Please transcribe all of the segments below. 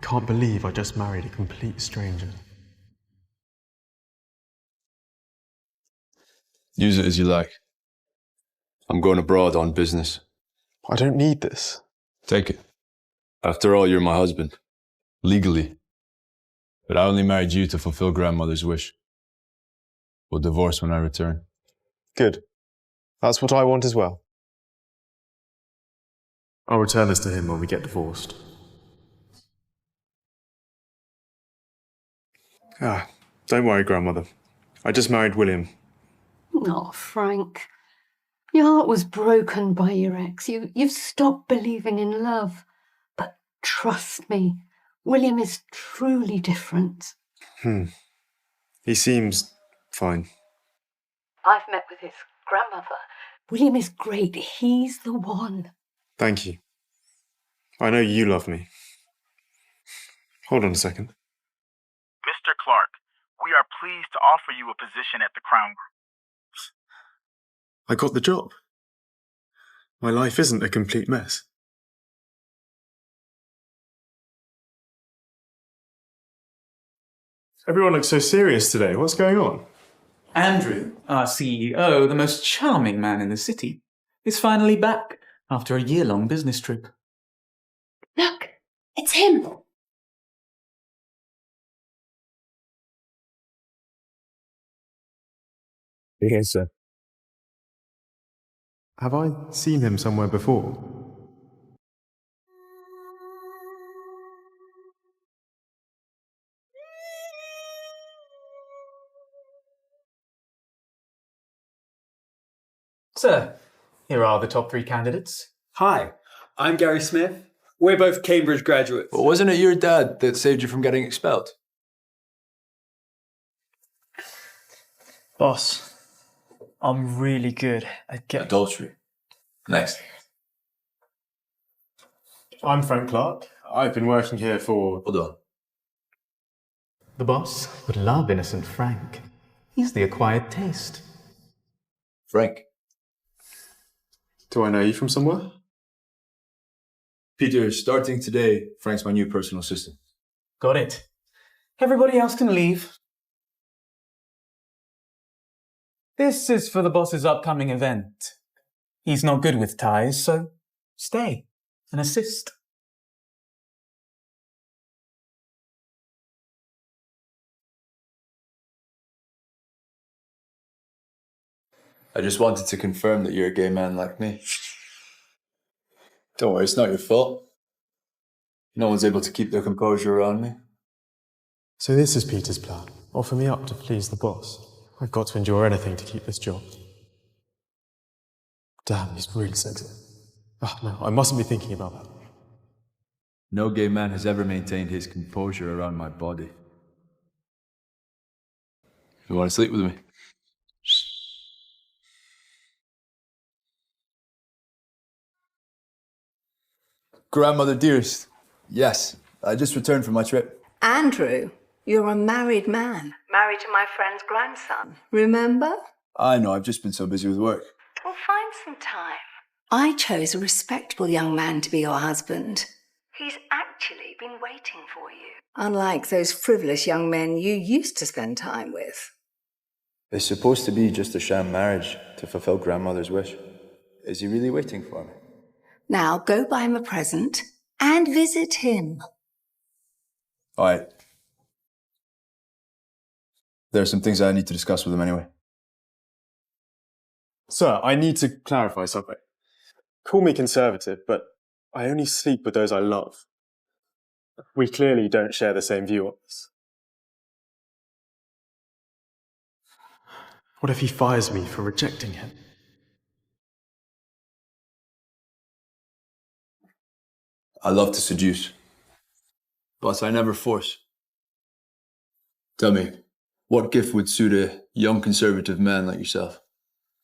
can't believe I just married a complete stranger. Use it as you like. I'm going abroad on business. I don't need this. Take it. After all, you're my husband. Legally. But I only married you to fulfill grandmother's wish. We'll divorce when I return. Good. That's what I want as well. I'll return this to him when we get divorced. Don't worry, grandmother. I just married William. Oh, Frank. Your heart was broken by your ex. You've stopped believing in love. But trust me, William is truly different. He seems fine. I've met with his grandmother. William is great. He's the one. Thank you. I know you love me. Hold on a second. Mr. Clark, we are pleased to offer you a position at the Crown Group. I got the job. My life isn't a complete mess. Everyone looks so serious today. What's going on? Andrew, our CEO, the most charming man in the city, is finally back after a year-long business trip. Look, it's him. Yes, sir. Have I seen him somewhere before? Sir, here are the top 3 candidates. Hi, I'm Gary Smith. We're both Cambridge graduates. But wasn't it your dad that saved you from getting expelled? Boss, I'm really good at getting... Adultery. Next. I'm Frank Clark. I've been working here for... Hold on. The boss would love innocent Frank. He's the acquired taste. Frank. Do I know you from somewhere? Peter, starting today, Frank's my new personal assistant. Got it. Everybody else can leave. This is for the boss's upcoming event. He's not good with ties, so stay and assist. I just wanted to confirm that you're a gay man like me. Don't worry, it's not your fault. No one's able to keep their composure around me. So this is Peter's plan. Offer me up to please the boss. I've got to endure anything to keep this job. Damn, he's really sexy. No, I mustn't be thinking about that. No gay man has ever maintained his composure around my body. You want to sleep with me? Grandmother dearest, yes, I just returned from my trip. Andrew, you're a married man. Married to my friend's grandson. Remember? I know, I've just been so busy with work. Well, find some time. I chose a respectable young man to be your husband. He's actually been waiting for you. Unlike those frivolous young men you used to spend time with. It's supposed to be just a sham marriage to fulfill grandmother's wish. Is he really waiting for me? Now go buy him a present and visit him. All right. There are some things I need to discuss with him anyway. Sir, I need to clarify something. Call me conservative, but I only sleep with those I love. We clearly don't share the same view on this. What if he fires me for rejecting him? I love to seduce, but I never force. Tell me, what gift would suit a young conservative man like yourself?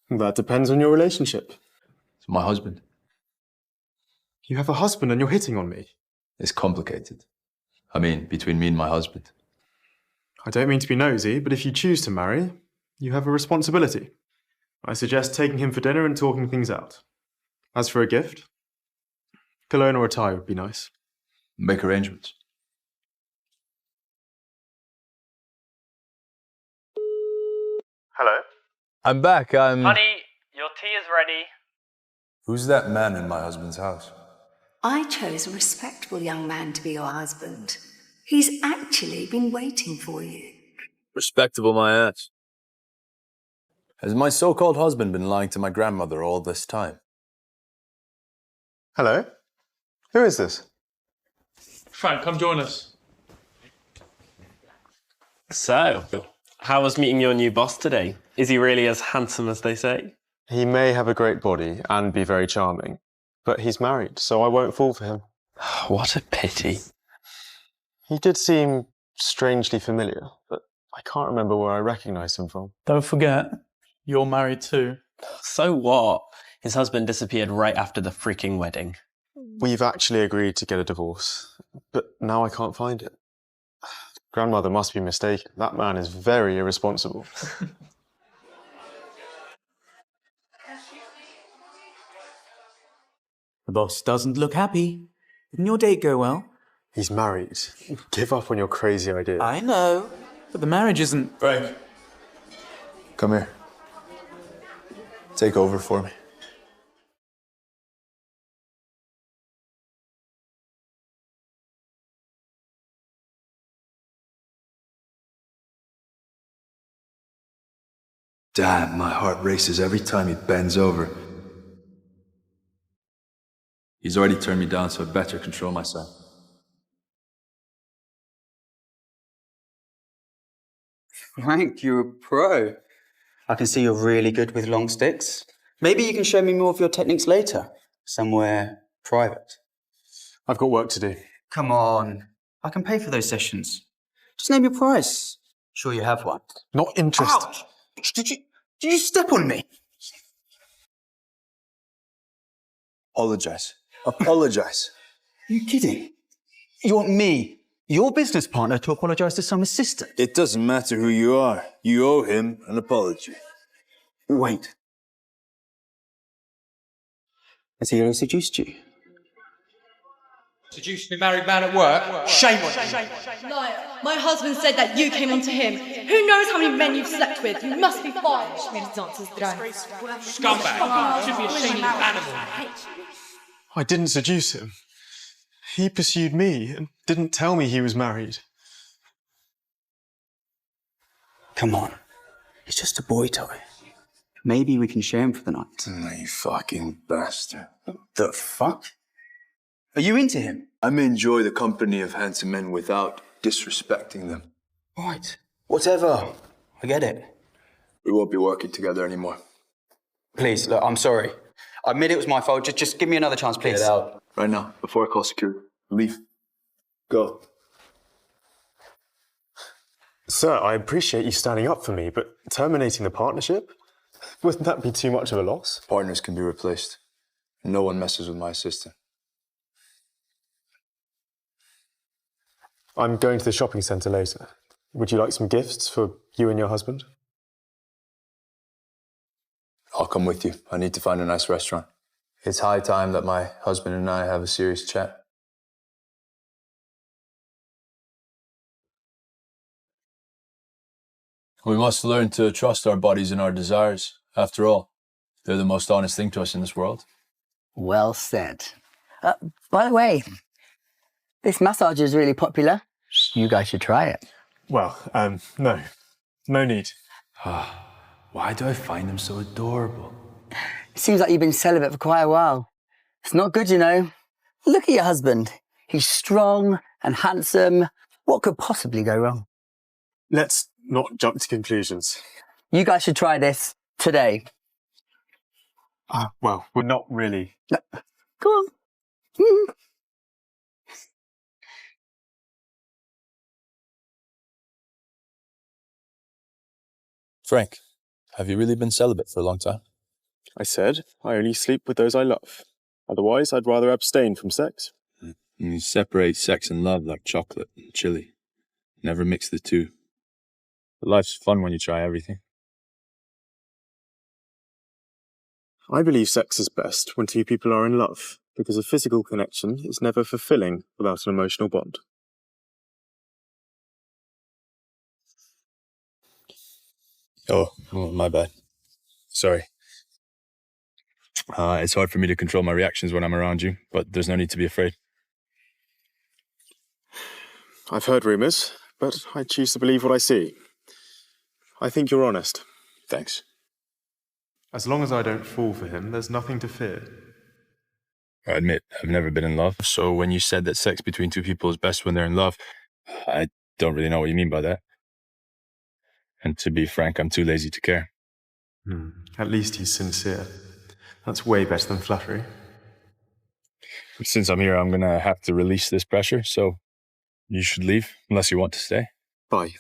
That depends on your relationship. It's my husband. You have a husband and you're hitting on me. It's complicated. I mean, between me and my husband. I don't mean to be nosy, but if you choose to marry, you have a responsibility. I suggest taking him for dinner and talking things out. As for a gift, cologne or a tie would be nice. Make arrangements. Hello? I'm back. Honey, your tea is ready. Who's that man in my husband's house? I chose a respectable young man to be your husband. He's actually been waiting for you. Respectable my ass. Has my so-called husband been lying to my grandmother all this time? Hello? Who is this? Frank, come join us. So, how was meeting your new boss today? Is he really as handsome as they say? He may have a great body and be very charming, but he's married, so I won't fall for him. What a pity. He did seem strangely familiar, but I can't remember where I recognised him from. Don't forget, you're married too. So what? His husband disappeared right after the freaking wedding. We've actually agreed to get a divorce, but now I can't find it. Grandmother must be mistaken. That man is very irresponsible. The boss doesn't look happy. Didn't your date go well? He's married. Give up on your crazy idea. I know, but the marriage isn't... Frank, come here. Take over for me. Damn, my heart races every time he bends over. He's already turned me down, so I better control myself. Frank, you're a pro. I can see you're really good with long sticks. Maybe you can show me more of your techniques later, somewhere private. I've got work to do. Come on, I can pay for those sessions. Just name your price. Sure you have one. Not interested. Ouch! Did you step on me? Apologize. Apologize. Are you kidding? You want me, your business partner, to apologise to some assistant? It doesn't matter who you are. You owe him an apology. Wait. Has he ever seduced you? Seduced me married man at work? Shame on you. Liar. My husband said that you came onto him. Who knows how many men you've slept with? You must be fired. Scumbag. Should be ashamed of an animal. I didn't seduce him. He pursued me and didn't tell me he was married. Come on. It's just a boy toy. Maybe we can share him for the night. Oh, you fucking bastard. The fuck? Are you into him? I may enjoy the company of handsome men without disrespecting them. Right. Whatever. I get it. We won't be working together anymore. Please, look, I'm sorry. I admit it was my fault. Just give me another chance, please. Get out. Right now, before I call security. Leave. Go. Sir, I appreciate you standing up for me, but terminating the partnership? Wouldn't that be too much of a loss? Partners can be replaced. No one messes with my assistant. I'm going to the shopping centre later. Would you like some gifts for you and your husband? I'll come with you. I need to find a nice restaurant. It's high time that my husband and I have a serious chat. We must learn to trust our bodies and our desires. After all, they're the most honest thing to us in this world. Well said. By the way, this massage is really popular. You guys should try it. Well, no. No need. Why do I find them so adorable? It seems like you've been celibate for quite a while. It's not good, you know. Look at your husband. He's strong and handsome. What could possibly go wrong? Let's not jump to conclusions. You guys should try this today. Well, we're not really. No. Go on. Mm. Frank, have you really been celibate for a long time? I said I only sleep with those I love. Otherwise, I'd rather abstain from sex. You separate sex and love like chocolate and chili. Never mix the two. But life's fun when you try everything. I believe sex is best when two people are in love, because a physical connection is never fulfilling without an emotional bond. Oh, my bad. Sorry. It's hard for me to control my reactions when I'm around you, but there's no need to be afraid. I've heard rumours, but I choose to believe what I see. I think you're honest. Thanks. As long as I don't fall for him, there's nothing to fear. I admit, I've never been in love, so when you said that sex between two people is best when they're in love, I don't really know what you mean by that. And to be frank, I'm too lazy to care. At least he's sincere. That's way better than flattery. Since I'm here, I'm gonna have to release this pressure, so you should leave, unless you want to stay. Bye.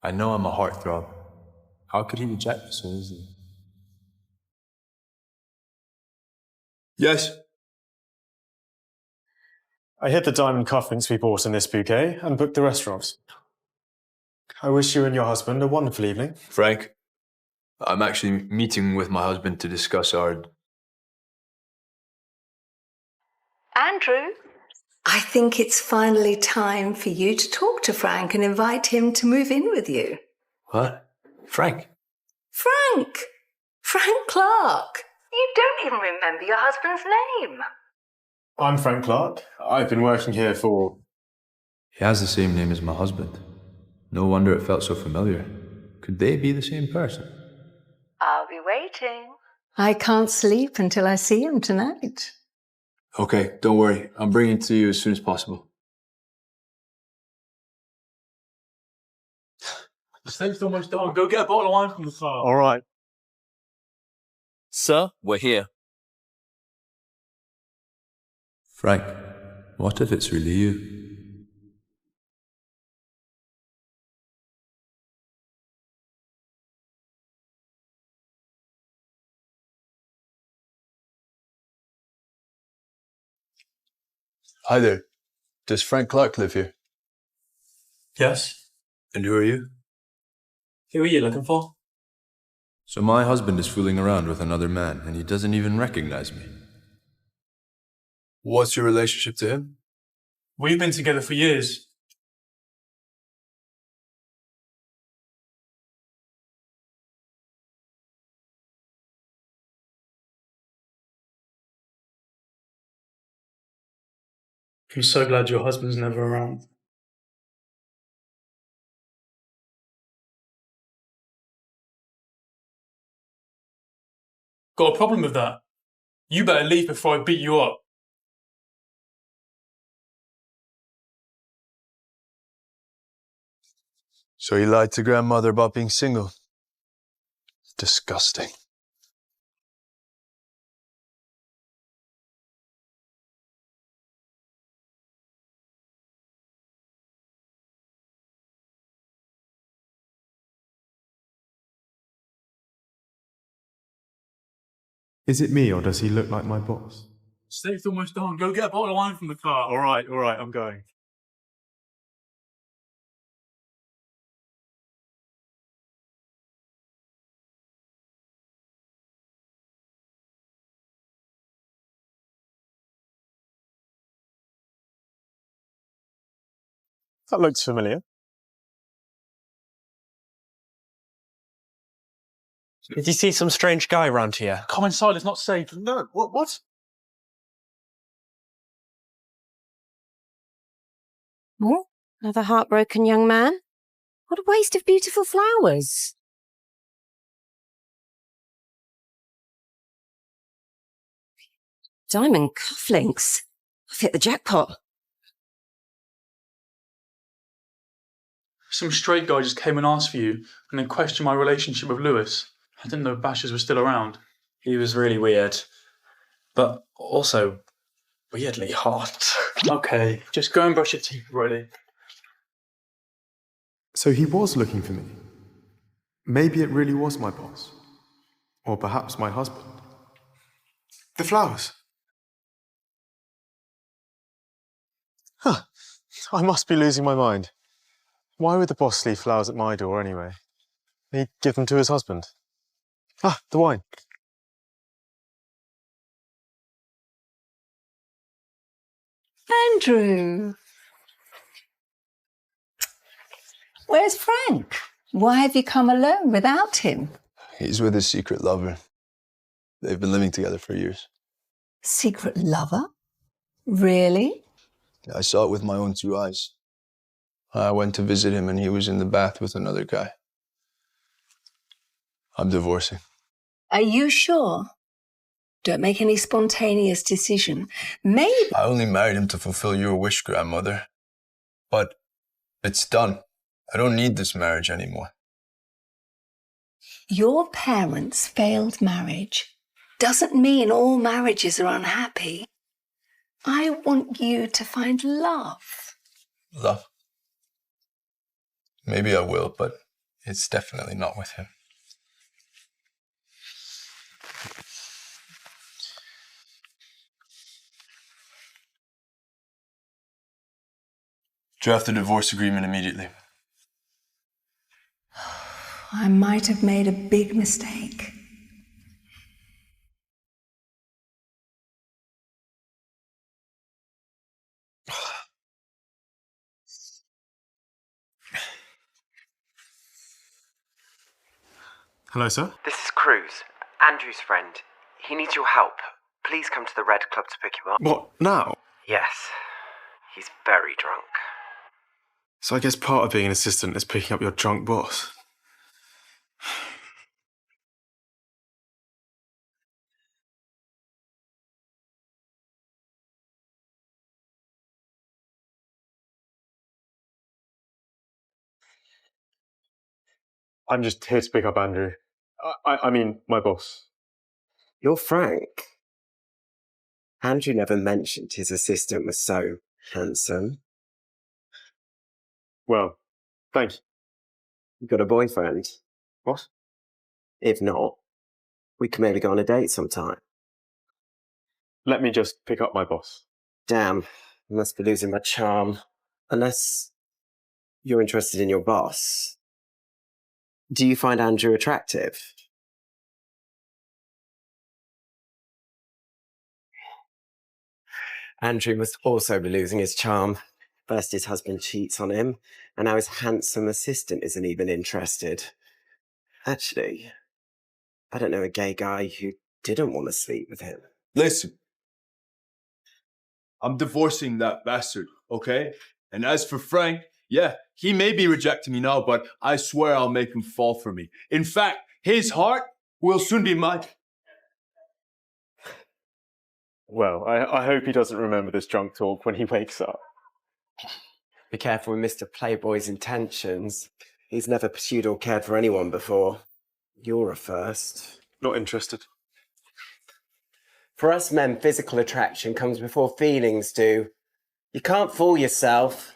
I know I'm a heartthrob. How could he reject me so easily? Yes? I hid the diamond cufflinks we bought in this bouquet and booked the restaurants. I wish you and your husband a wonderful evening. Frank, I'm actually meeting with my husband to discuss our... Andrew? I think it's finally time for you to talk to Frank and invite him to move in with you. What? Frank? Frank! Frank Clark! You don't even remember your husband's name. I'm Frank Clark. I've been working here for... He has the same name as my husband. No wonder it felt so familiar. Could they be the same person? I'll be waiting. I can't sleep until I see him tonight. Okay, don't worry. I'm bringing it to you as soon as possible. The steak's almost done. Go get a bottle of wine from the car. All right. Sir, we're here. Frank, what if it's really you? Hi there. Does Frank Clark live here? Yes. And who are you? Who are you looking for? So my husband is fooling around with another man, and he doesn't even recognize me. What's your relationship to him? We've been together for years. I'm so glad your husband's never around. Got a problem with that? You better leave before I beat you up. So he lied to grandmother about being single. Disgusting. Is it me or does he look like my boss? Steak's almost done. Go get a bottle of wine from the car. All right, I'm going. That looks familiar. Did you see some strange guy around here? Come inside, it's not safe. No, what? What? Another heartbroken young man? What a waste of beautiful flowers. Diamond cufflinks. I've hit the jackpot. Some straight guy just came and asked for you and then questioned my relationship with Lewis. I didn't know bashers were still around. He was really weird, but also weirdly hot. Okay, just go and brush your teeth, Riley. So he was looking for me. Maybe it really was my boss. Or perhaps my husband. The flowers. Huh. I must be losing my mind. Why would the boss leave flowers at my door anyway? He'd give them to his husband. Ah, the wine. Andrew. Where's Frank? Why have you come alone without him? He's with his secret lover. They've been living together for years. Secret lover? Really? I saw it with my own 2 eyes. I went to visit him and he was in the bath with another guy. I'm divorcing. Are you sure? Don't make any spontaneous decision. Maybe... I only married him to fulfill your wish, grandmother. But it's done. I don't need this marriage anymore. Your parents' failed marriage doesn't mean all marriages are unhappy. I want you to find love. Love? Maybe I will, but it's definitely not with him. Draft the divorce agreement immediately. I might have made a big mistake. Hello, sir. This is Cruz, Andrew's friend. He needs your help. Please come to the Red Club to pick him up. What, now? Yes. He's very drunk. So I guess part of being an assistant is picking up your drunk boss. I'm just here to pick up Andrew. I mean, my boss. You're Frank. Andrew never mentioned his assistant was so handsome. Well, thank you. You got a boyfriend? What? If not, we can maybe go on a date sometime. Let me just pick up my boss. Damn, I must be losing my charm. Unless you're interested in your boss. Do you find Andrew attractive? Andrew must also be losing his charm. First his husband cheats on him, and now his handsome assistant isn't even interested. Actually, I don't know a gay guy who didn't want to sleep with him. Listen. I'm divorcing that bastard, okay? And as for Frank, yeah, he may be rejecting me now, but I swear I'll make him fall for me. In fact, his heart will soon be mine. Well, I hope he doesn't remember this drunk talk when he wakes up. Be careful with Mr. Playboy's intentions. He's never pursued or cared for anyone before. You're a first. Not interested. For us men, physical attraction comes before feelings do. You can't fool yourself.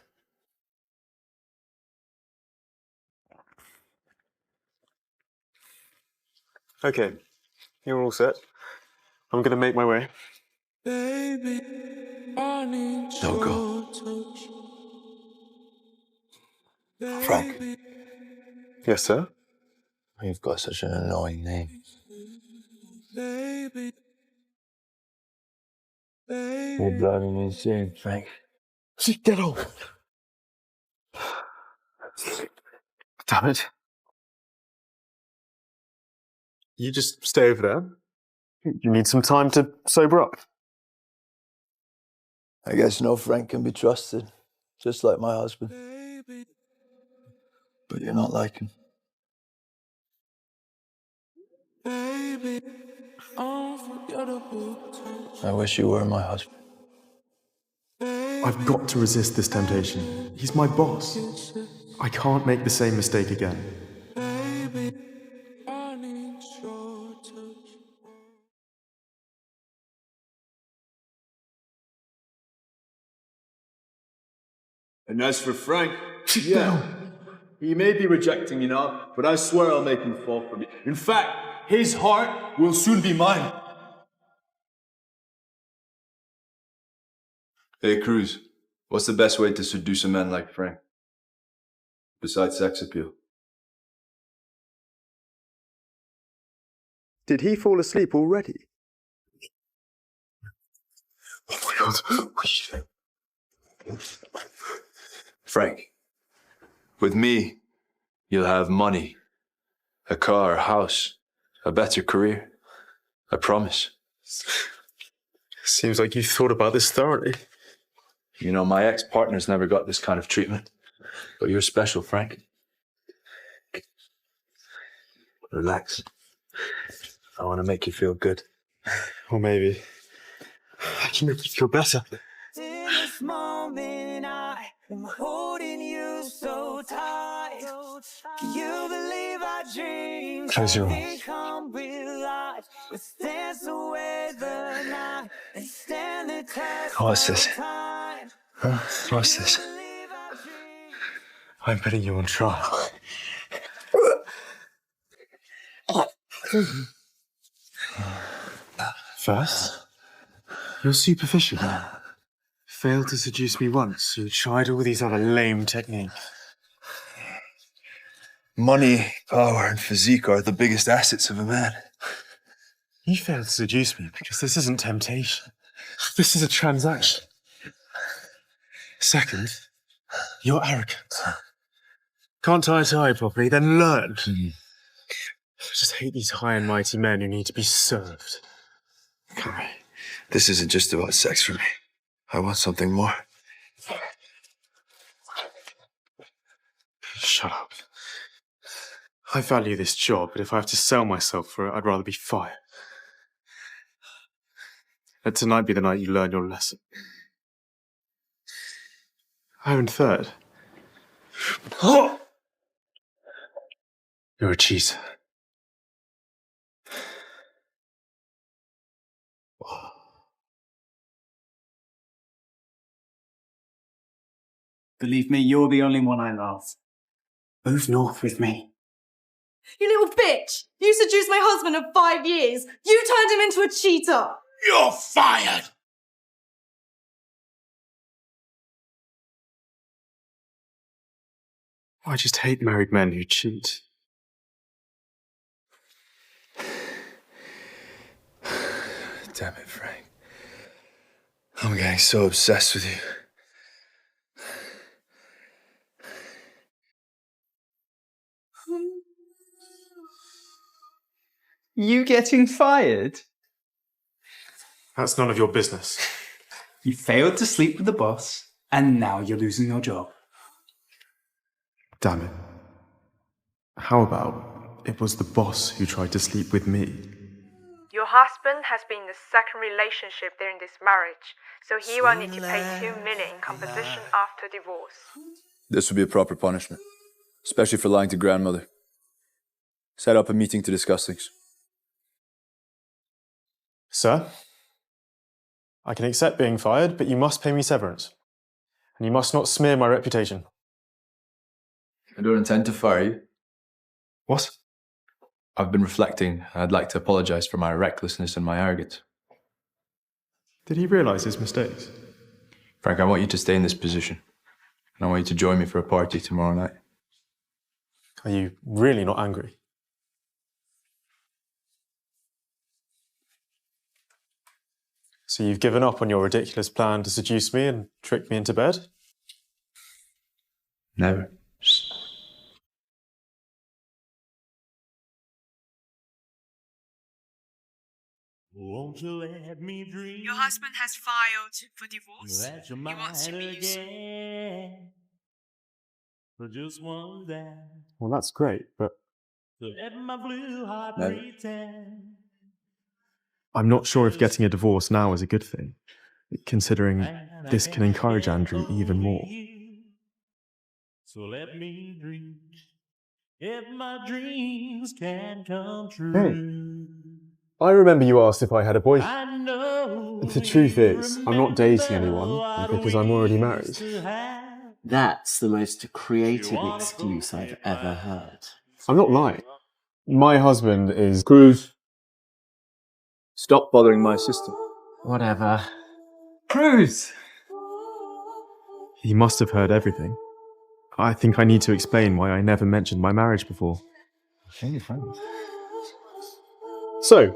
Okay, you're all set. I'm gonna make my way. Don't go. Frank. Yes, sir? You've got such an annoying name. You're driving me insane, Frank. Get on! Damn it. You just stay over there. You need some time to sober up. I guess no Frank can be trusted, just like my husband. But you're not like him. I wish you were my husband. I've got to resist this temptation. He's my boss. I can't make the same mistake again. And as for Frank, yeah, he may be rejecting me now, but I swear I'll make him fall for me. In fact, his heart will soon be mine. Hey, Cruz, what's the best way to seduce a man like Frank? Besides sex appeal. Did he fall asleep already? Oh my God. What do you think? Frank, with me, You'll have money, a car, a house, a better career. I promise. Seems like you thought about this thoroughly. You know, my ex-partners never got this kind of treatment. But you're special, Frank. Relax. I want to make you feel good. Or maybe I can make you feel better. In this moment, I am holding you so tight. Can you believe our dreams Close your eyes. become real life? Let's dance away the night and stand the test. What's this? of time. Huh? What's this? I'm putting you on trial. First, you're superficial. Failed to seduce me once. You tried all these other lame techniques. Money, power, and physique are the biggest assets of a man. You failed to seduce me because this isn't temptation. This is a transaction. Second, you're arrogant. Can't tie a tie properly, then learn. I just hate these high and mighty men who need to be served. Come on. This isn't just about sex for me. I want something more. Shut up. I value this job, but if I have to sell myself for it, I'd rather be fired. Let tonight be the night you learn your lesson. Oh, and third, you're a cheater. Believe me, you're the only one I love. Move north with me. You little bitch! You seduced my husband of 5 years! You turned him into a cheater! You're fired! I just hate married men who cheat. Damn it, Frank. I'm getting so obsessed with you. You getting fired? That's none of your business. You failed to sleep with the boss, and now you're losing your job. Damn it. How about it was the boss who tried to sleep with me? Your husband has been in the second relationship during this marriage, so he will need to pay $2 million in compensation after divorce. This would be a proper punishment, especially for lying to grandmother. Set up a meeting to discuss things. Sir, I can accept being fired, but you must pay me severance. And you must not smear my reputation. I don't intend to fire you. What? I've been reflecting. I'd like to apologize for my recklessness and my arrogance. Did he realize his mistakes? Frank, I want you to stay in this position. And I want you to join me for a party tomorrow night. Are you really not angry? So you've given up on your ridiculous plan to seduce me and trick me into bed? Never. Won't you let me dream? Your husband has filed for divorce. He wants to meet you For just one day. Well, that's great, but let my blue heart No. pretend. I'm not sure if getting a divorce now is a good thing, considering this can encourage Andrew even more. So let me dream. If my dreams can come true. Hey, I remember you asked if I had a boyfriend. I know The truth is, I'm not dating anyone because I'm already married. That's the most creative excuse I've ever heard. I'm not lying. My husband is... Cruz. Stop bothering my sister. Whatever. Cruz! He must have heard everything. I think I need to explain why I never mentioned my marriage before. So,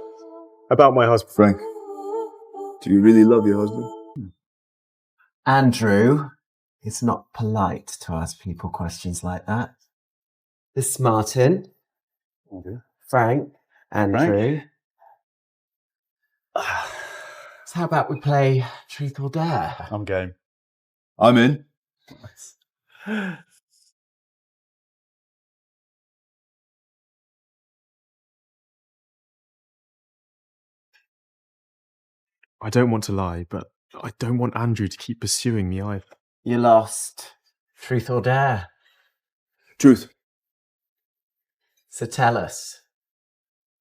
about my husband. Frank, do you really love your husband? Andrew, it's not polite to ask people questions like that. This is Martin. Frank. Andrew. So how about we play Truth or Dare? I'm game. I'm in. I don't want to lie, but I don't want Andrew to keep pursuing me either. You lost. Truth or Dare? Truth. So tell us,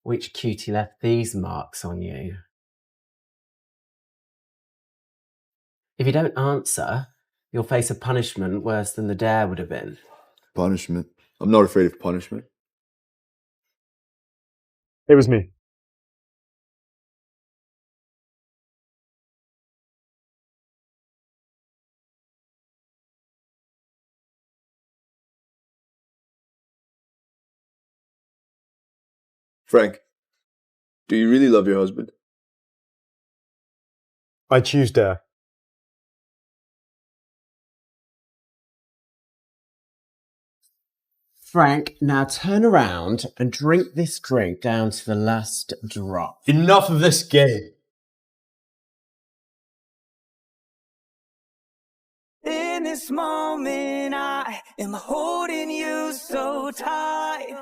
which cutie left these marks on you? If you don't answer, you'll face a punishment worse than the dare would have been. Punishment? I'm not afraid of punishment. It was me. Frank, do you really love your husband? I choose Dare. Frank, now turn around and drink this drink down to the last drop. Enough of this game. In this moment, I am holding you so tight.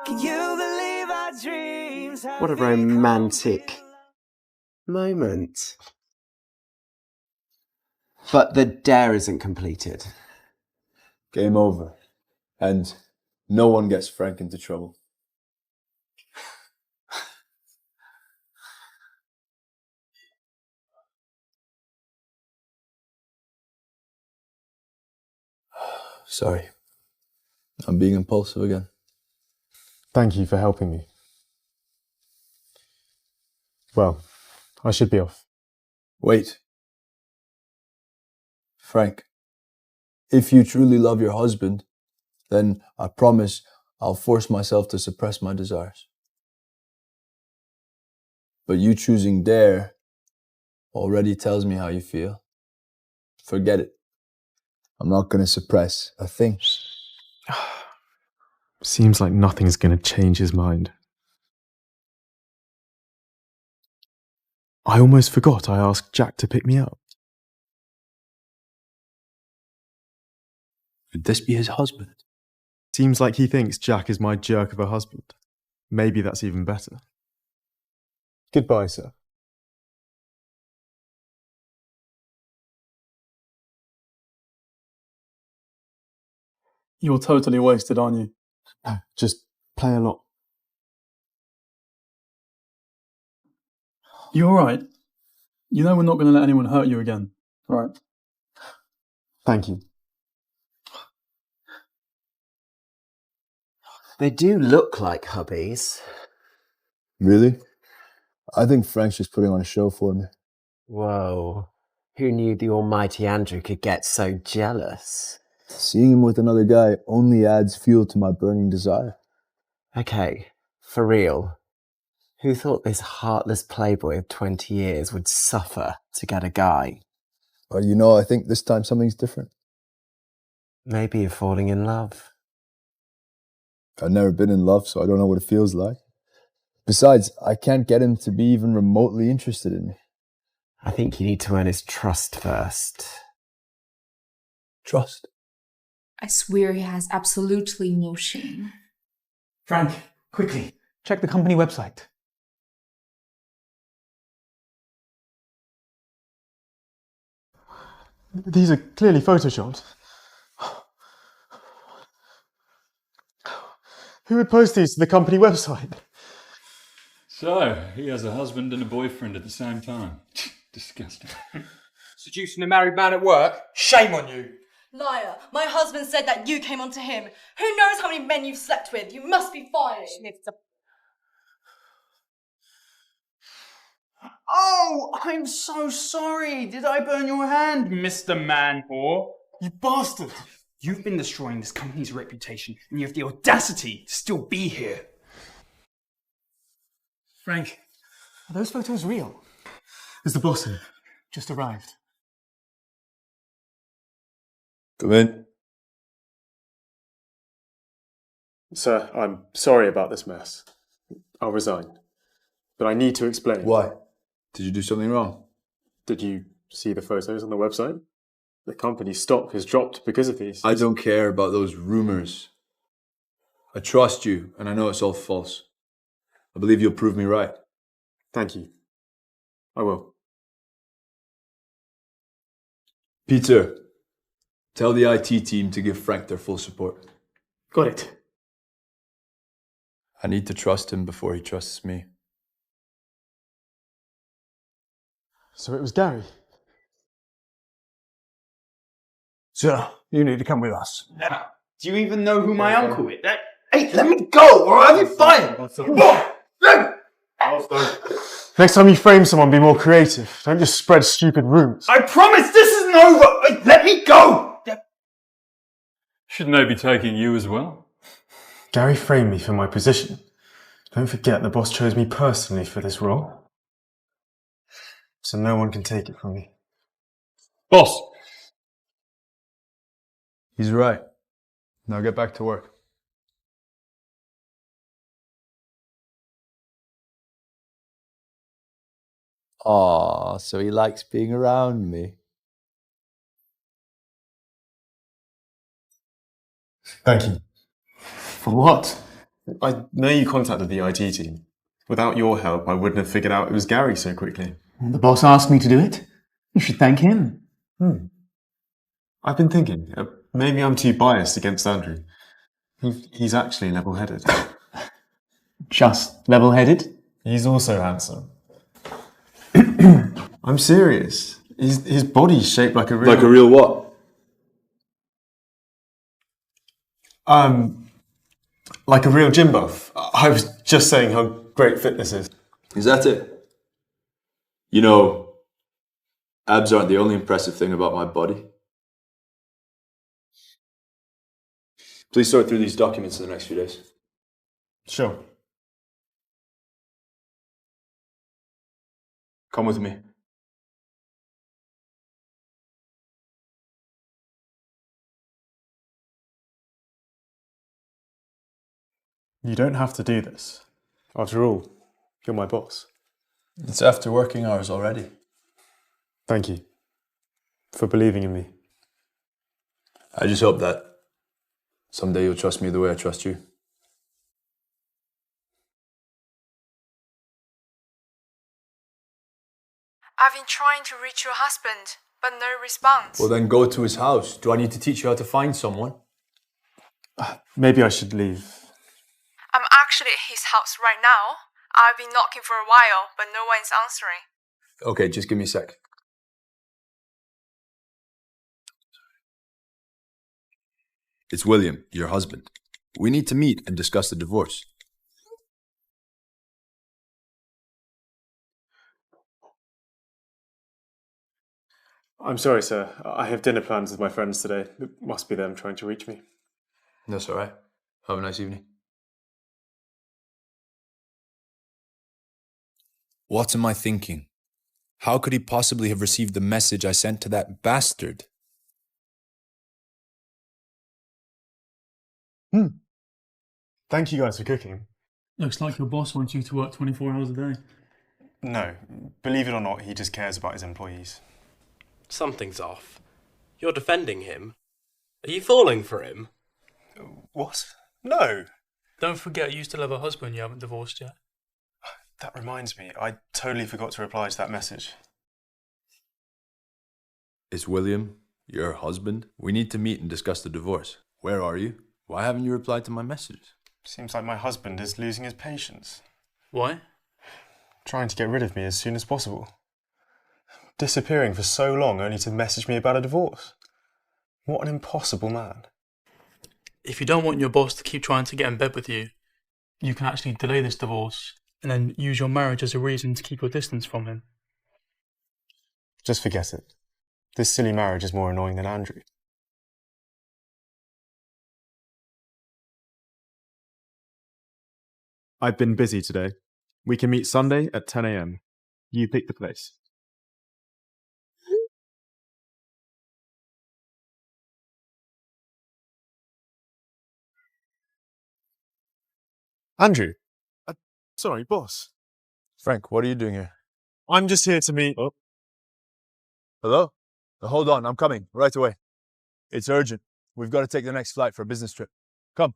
Can you believe our dreams? What a romantic moment. But the dare isn't completed. Game over. And no one gets Frank into trouble. Sorry. I'm being impulsive again. Thank you for helping me. Well, I should be off. Wait. Frank, if you truly love your husband, then I promise I'll force myself to suppress my desires. But you choosing Dare already tells me how you feel. Forget it. I'm not going to suppress a thing. Seems like nothing's going to change his mind. I almost forgot I asked Jack to pick me up. Could this be his husband? Seems like he thinks Jack is my jerk of a husband. Maybe that's even better. Goodbye, sir. You're totally wasted, aren't you? No, just play a lot. You alright? You know we're not going to let anyone hurt you again, right? Thank you. They do look like hubbies. Really? I think Frank's just putting on a show for me. Whoa. Who knew the almighty Andrew could get so jealous? Seeing him with another guy only adds fuel to my burning desire. Okay, for real. Who thought this heartless playboy of 20 years would suffer to get a guy? Well, you know, I think this time something's different. Maybe you're falling in love. I've never been in love, so I don't know what it feels like. Besides, I can't get him to be even remotely interested in me. I think you need to earn his trust first. Trust? I swear he has absolutely no shame. Frank, quickly, check the company website. These are clearly photoshopped. Who would post these to the company website? So, he has a husband and a boyfriend at the same time. Disgusting. Seducing a married man at work? Shame on you. Liar, my husband said that you came onto him. Who knows how many men you've slept with? You must be fired. Oh, I'm so sorry. Did I burn your hand, Mr. Man whore? You bastard. You've been destroying this company's reputation, and you have the audacity to still be here. Frank, are those photos real? Is the boss here? Just arrived. Come in. Sir, I'm sorry about this mess. I'll resign. But I need to explain. Why? Did you do something wrong? Did you see the photos on the website? The company's stock has dropped because of these. I don't care about those rumours. I trust you, and I know it's all false. I believe you'll prove me right. Thank you. I will. Peter, tell the IT team to give Frank their full support. Got it. I need to trust him before he trusts me. So it was Gary. Sir, you need to come with us. Do you even know who my uncle is? Hey, let me go, or I'll have you fired! Next time you frame someone, be more creative. Don't just spread stupid rumours. I promise this isn't over! Hey, let me go! Shouldn't they be taking you as well? Gary framed me for my position. Don't forget the boss chose me personally for this role. So no one can take it from me. Boss! He's right. Now get back to work. Aw, so he likes being around me. Thank you. For what? I know you contacted the IT team. Without your help, I wouldn't have figured out it was Gary so quickly. The boss asked me to do it. You should thank him. I've been thinking, maybe I'm too biased against Andrew. He's actually level-headed. Just level-headed? He's also handsome. I'm serious. His body's shaped like a real... Like a real what? Like a real gym buff. I was just saying how great fitness is. Is that it? You know, abs aren't the only impressive thing about my body. Please sort through these documents in the next few days. Sure. Come with me. You don't have to do this. After all, you're my boss. It's after working hours already. Thank you for believing in me. I just hope that someday you'll trust me the way I trust you. I've been trying to reach your husband, but no response. Well, then go to his house. Do I need to teach you how to find someone? Maybe I should leave. I'm actually at his house right now. I've been knocking for a while, but no one's answering. Okay, just give me a sec. It's William, your husband. We need to meet and discuss the divorce. I'm sorry, sir. I have dinner plans with my friends today. It must be them trying to reach me. That's all right. Have a nice evening. What am I thinking? How could he possibly have received the message I sent to that bastard? Thank you guys for cooking. Looks like your boss wants you to work 24 hours a day. No, believe it or not, he just cares about his employees. Something's off. You're defending him. Are you falling for him? What? No. Don't forget you still have a husband you haven't divorced yet. That reminds me, I totally forgot to reply to that message. It's William, your husband. We need to meet and discuss the divorce. Where are you? Why haven't you replied to my messages? Seems like my husband is losing his patience. Why? Trying to get rid of me as soon as possible. Disappearing for so long only to message me about a divorce. What an impossible man. If you don't want your boss to keep trying to get in bed with you, you can actually delay this divorce and then use your marriage as a reason to keep your distance from him. Just forget it. This silly marriage is more annoying than Andrew. I've been busy today. We can meet Sunday at 10 a.m. You pick the place. Andrew? Sorry, boss. Frank, what are you doing here? I'm just here to meet... Oh. Hello? Hold on, I'm coming right away. It's urgent. We've got to take the next flight for a business trip. Come.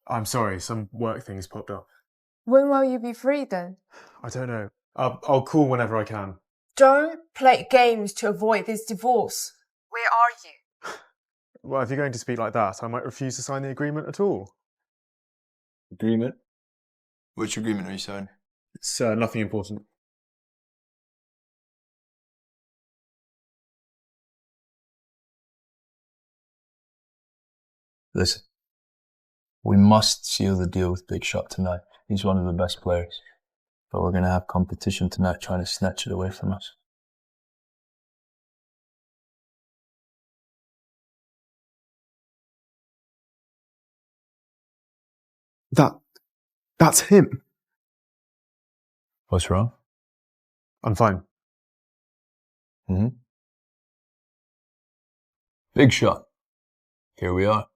I'm sorry, some work things popped up. When will you be free then? I don't know. I'll call whenever I can. Don't play games to avoid this divorce. Where are you? Well, if you're going to speak like that, I might refuse to sign the agreement at all. Agreement? Which agreement are you signing? It's nothing important. Listen, we must seal the deal with Big Shot tonight. He's one of the best players. But we're going to have competition tonight trying to snatch it away from us. That's him. What's wrong? I'm fine. Big Shot. Here we are.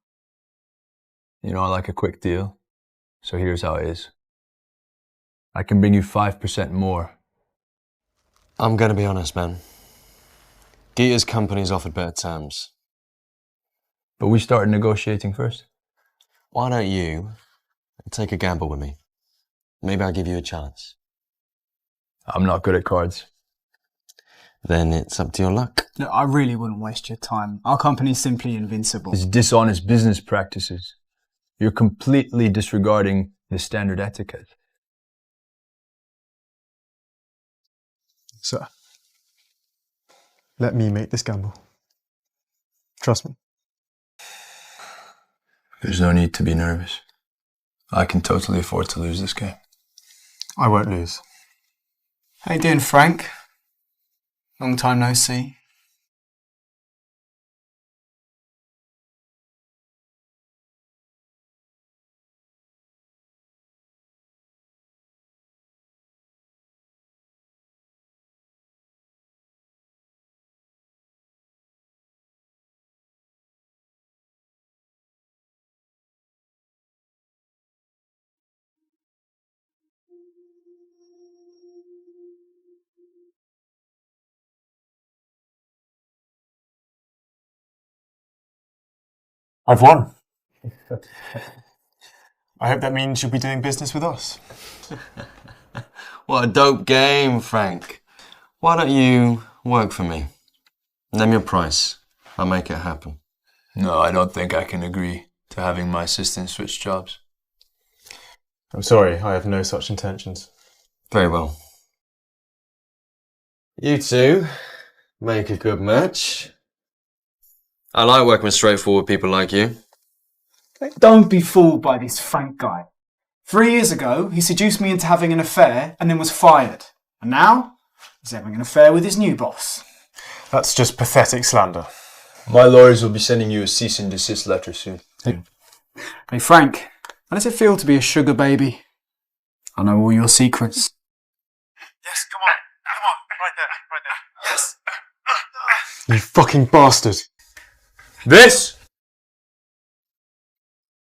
You know I like a quick deal, so here's how it is. I can bring you 5% more. I'm going to be honest, man. Geeta's company's offered better terms. But we started negotiating first. Why don't you take a gamble with me? Maybe I'll give you a chance. I'm not good at cards. Then it's up to your luck. Look, I really wouldn't waste your time. Our company's simply invincible. It's dishonest business practices. You're completely disregarding the standard etiquette. Sir, let me make this gamble. Trust me. There's no need to be nervous. I can totally afford to lose this game. I won't lose. How you doing, Frank? Long time no see. I've won. I hope that means you'll be doing business with us. What a dope game, Frank. Why don't you work for me? Name your price. I'll make it happen. No, I don't think I can agree to having my assistant switch jobs. I'm sorry, I have no such intentions. Very well. You two make a good match. I like working with straightforward people like you. Don't be fooled by this Frank guy. 3 years ago, he seduced me into having an affair and then was fired. And now, he's having an affair with his new boss. That's just pathetic slander. My lawyers will be sending you a cease and desist letter soon. Hey Frank, how does it feel to be a sugar baby? I know all your secrets. Yes, come on, right there. Yes. You fucking bastard. This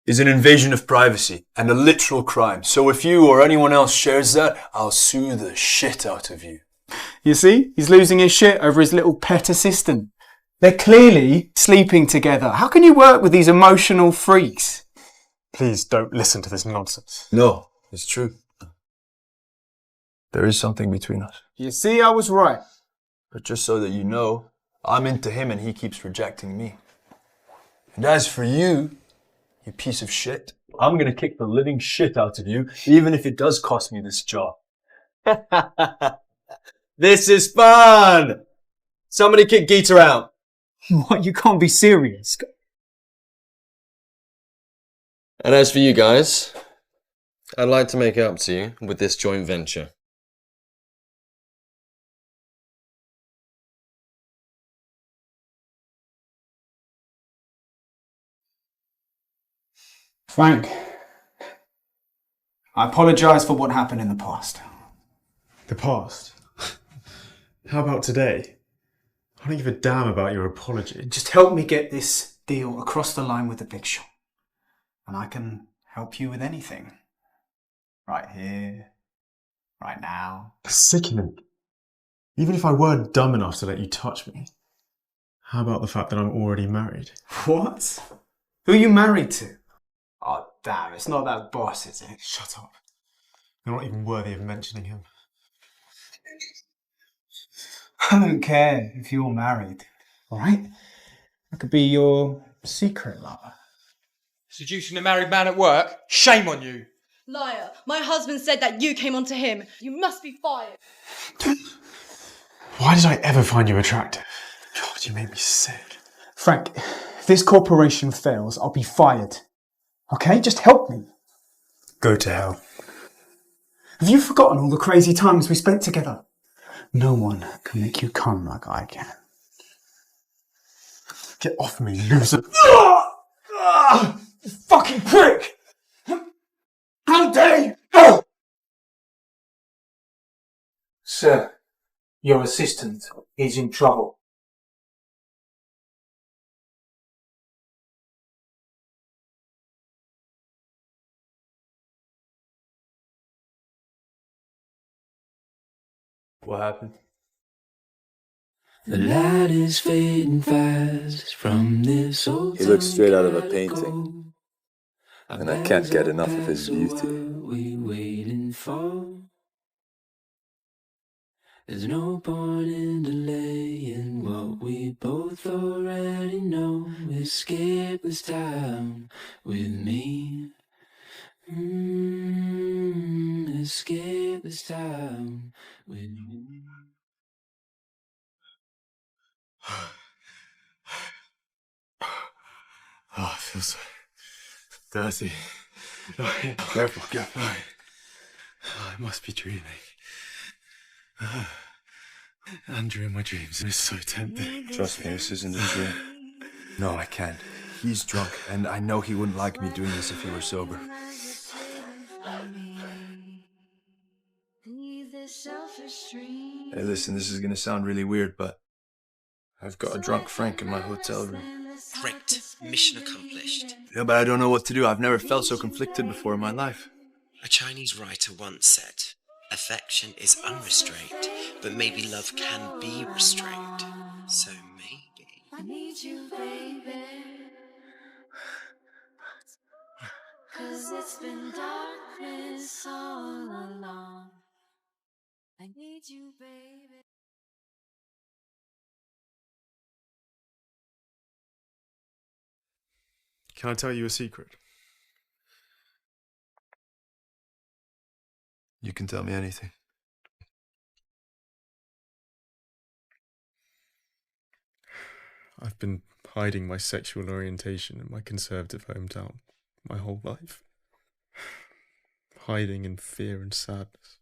is an invasion of privacy and a literal crime. So if you or anyone else shares that, I'll sue the shit out of you. You see, he's losing his shit over his little pet assistant. They're clearly sleeping together. How can you work with these emotional freaks? Please don't listen to this nonsense. No, it's true. There is something between us. You see, I was right. But just so that you know, I'm into him and he keeps rejecting me. And as for you, you piece of shit, I'm gonna kick the living shit out of you, even if it does cost me this job. This is fun! Somebody kick Geeta out. What, you can't be serious. And as for you guys, I'd like to make it up to you with this joint venture. Frank, I apologise for what happened in the past. The past? How about today? I don't give a damn about your apology. Just help me get this deal across the line with the big shot. And I can help you with anything. Right here. Right now. Sickening. Even if I weren't dumb enough to let you touch me. How about the fact that I'm already married? What? Who are you married to? Oh, damn, it's not that boss, is it? Shut up. You're not even worthy of mentioning him. I don't care if you're married, alright? I could be your secret lover. Seducing a married man at work? Shame on you! Liar, my husband said that you came onto him. You must be fired. Why did I ever find you attractive? God, you make me sick. Frank, if this corporation fails, I'll be fired. Okay, just help me. Go to hell. Have you forgotten all the crazy times we spent together? No one can make you come like I can. Get off me, loser. You fucking prick! How dare you! Sir, your assistant is in trouble. What happened? The light is fading fast from this old He looks straight out of a painting, and I can't get enough of his beauty. we waiting for. There's no point in delaying what we both already know. Escape this town with me. Escape this town with me. Oh, it feels so dirty. Careful, careful. I must be dreaming. Andrew in my dreams is so tempting. Trust me, this isn't a dream. No, I can't. He's drunk, and I know he wouldn't like me doing this if he were sober. Hey, listen, this is gonna sound really weird, but I've got a drunk Frank in my hotel room. Great. Mission accomplished. Yeah, but I don't know what to do. I've never felt so conflicted before in my life. A Chinese writer once said, affection is unrestrained, but maybe love can be restrained. So maybe. I need you, baby. 'Cause it's been darkness all along. I need you, baby. Can I tell you a secret? You can tell me anything. I've been hiding my sexual orientation in my conservative hometown my whole life. Hiding in fear and sadness.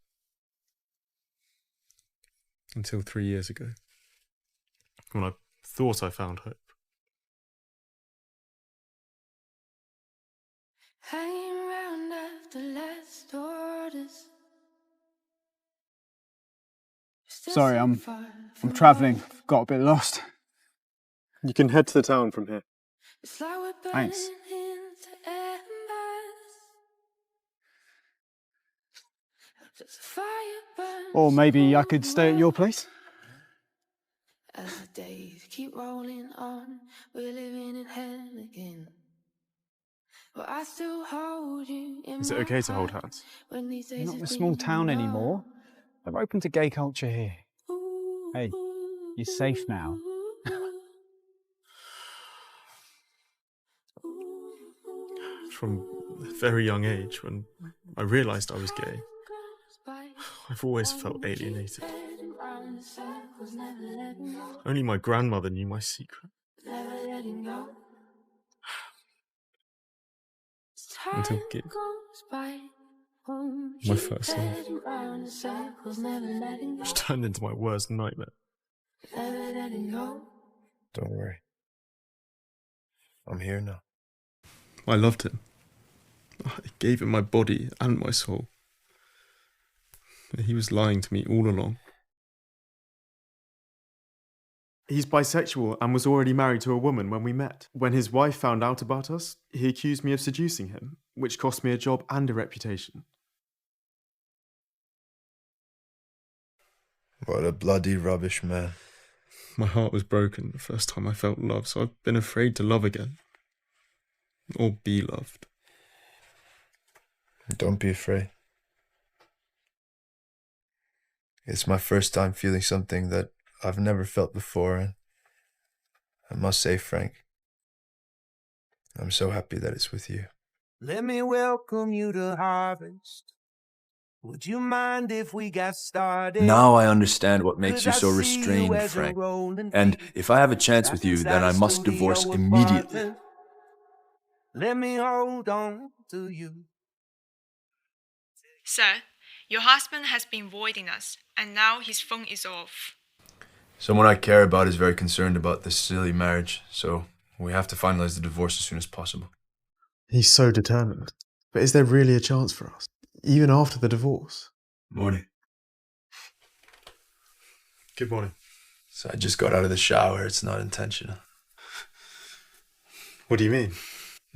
Until 3 years ago, when I thought I found hope. Hanging around after last orders. Sorry, I'm travelling. Got a bit lost. You can head to the town from here. It's like we're Thanks. burning into embers. Just a fire burns Or maybe I could stay at your place? as the days keep rolling on. We're living in hell again. But I still hold you in Is it my okay to hold heart hands? when these days We're not have a small been town long. anymore. They're open to gay culture here. Hey, you're safe now. From a very young age, when I realised I was gay, I've always felt alienated. Only my grandmother knew my secret. Until gay. My first love. Which turned into my worst nightmare. Don't worry. I'm here now. I loved him. I gave him my body and my soul. He was lying to me all along. He's bisexual and was already married to a woman when we met. When his wife found out about us, he accused me of seducing him, which cost me a job and a reputation. What a bloody rubbish man. My heart was broken the first time I felt love, so I've been afraid to love again. Or be loved. Don't be afraid. It's my first time feeling something that I've never felt before, and I must say, Frank, I'm so happy that it's with you. Let me welcome you to Harvest. Would you mind if we got started? Now I understand what makes you so restrained, Frank. And if I have a chance with you, then I must divorce immediately. Let me hold on to you. Sir, your husband has been avoiding us, and now his phone is off. Someone I care about is very concerned about this silly marriage, so we have to finalize the divorce as soon as possible. He's so determined. But is there really a chance for us? Even after the divorce? Morning. Good morning. So I just got out of the shower. It's not intentional. What do you mean?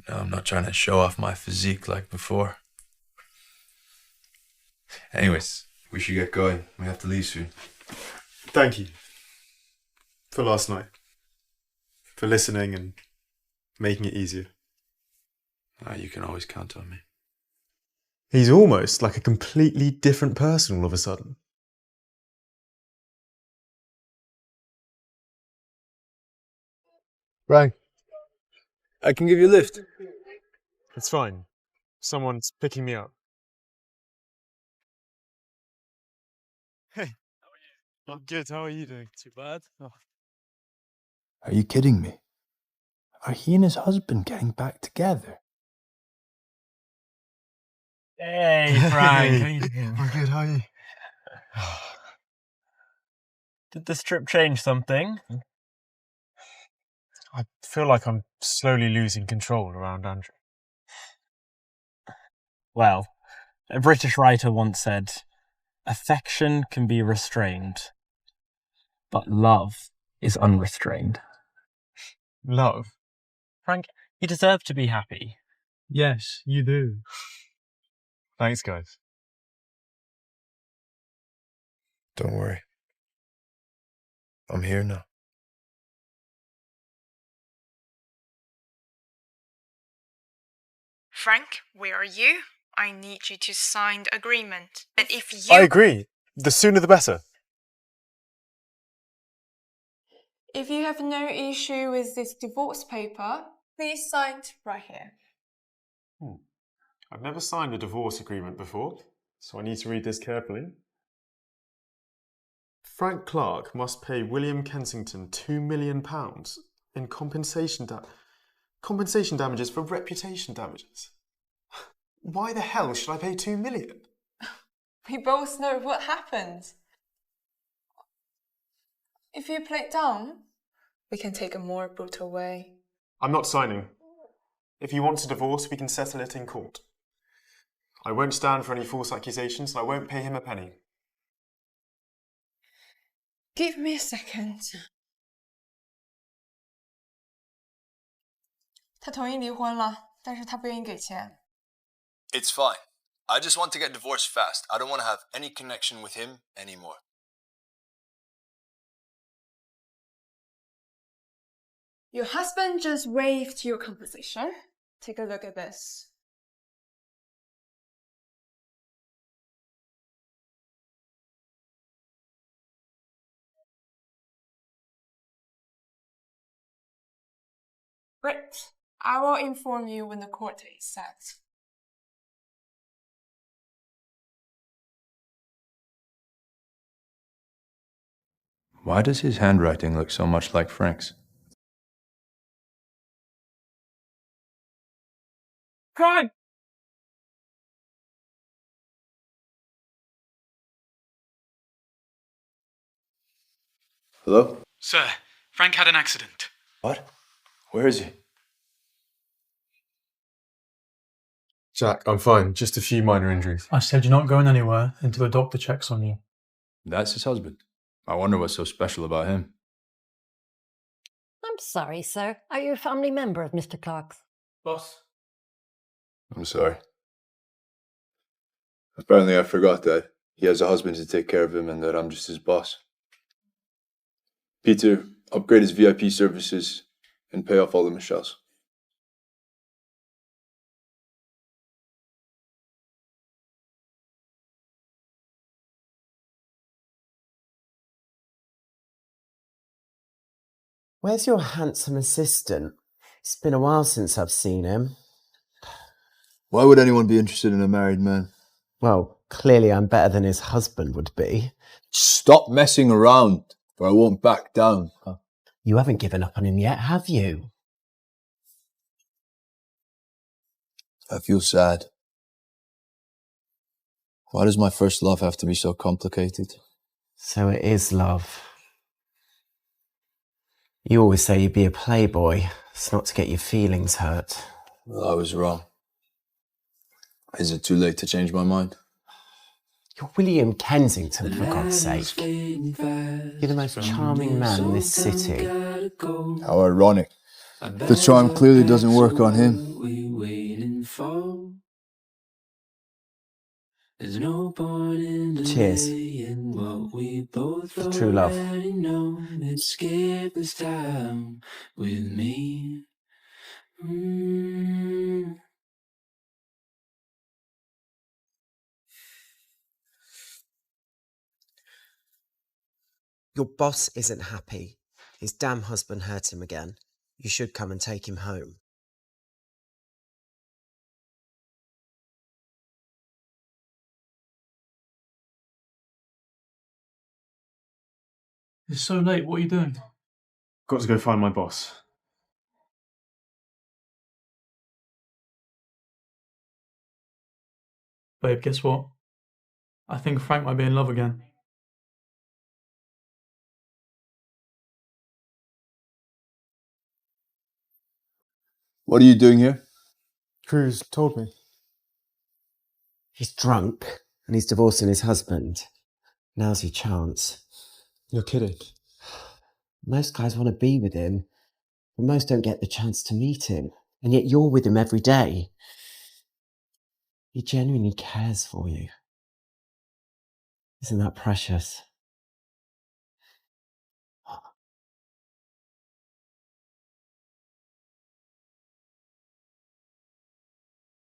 No, I'm not trying to show off my physique like before. Anyways, we should get going. We have to leave soon. Thank you. For last night. For listening and making it easier. You can always count on me. He's almost like a completely different person all of a sudden. Frank, I can give you a lift. It's fine. Someone's picking me up. Hey. I'm good. How are you doing? Too bad? Oh. Are you kidding me? Are he and his husband getting back together? Hey, Frank. How Hey. you doing? I'm good. How are you? Did this trip change something? I feel like I'm slowly losing control around Andrew. Well, a British writer once said, affection can be restrained, but love is unrestrained. Love? Frank, you deserve to be happy. Yes, you do. Thanks, guys. Don't worry. I'm here now. Frank, where are you? I need you to sign the agreement. And if you... I agree. The sooner the better. If you have no issue with this divorce paper, please sign it right here. I've never signed a divorce agreement before, so I need to read this carefully. Frank Clark must pay William Kensington £2 million in compensation damages for reputation damages. Why the hell should I pay $2 million? We both know what happened. If you play it down, we can take a more brutal way. I'm not signing. If you want a divorce, we can settle it in court. I won't stand for any false accusations, and I won't pay him a penny. Give me a second. 他同意离婚了，但是他不愿意给钱。 It's fine. I just want to get divorced fast. I don't want to have any connection with him anymore. Your husband just waived your compensation. Take a look at this. Great. I will inform you when the court date is set. Why does his handwriting look so much like Frank's? Frank! Hello? Sir, Frank had an accident. What? Where is he? Jack, I'm fine. Just a few minor injuries. I said you're not going anywhere until the doctor checks on you. That's his husband. I wonder what's so special about him. I'm sorry, sir. Are you a family member of Mr. Clark's? Boss. I'm sorry. Apparently I forgot that he has a husband to take care of him and that I'm just his boss. Peter, upgrade his VIP services and pay off all the Michelles. Where's your handsome assistant? It's been a while since I've seen him. Why would anyone be interested in a married man? Well, clearly I'm better than his husband would be. Stop messing around, or I won't back down. You haven't given up on him yet, have you? I feel sad. Why does my first love have to be so complicated? So it is love. You always say you'd be a playboy. It's not to get your feelings hurt. Well, I was wrong. Is it too late to change my mind? You're William Kensington, for God's sake. You're the most charming man in this city. How ironic. The charm clearly doesn't work on him. Cheers. For true love. Your boss isn't happy. His damn husband hurt him again. You should come and take him home. It's so late. What are you doing? Got to go find my boss. Babe, guess what? I think Frank might be in love again. What are you doing here? Cruz told me. He's drunk and he's divorcing his husband. Now's your chance. You're kidding. Most guys want to be with him, but most don't get the chance to meet him. And yet you're with him every day. He genuinely cares for you. Isn't that precious?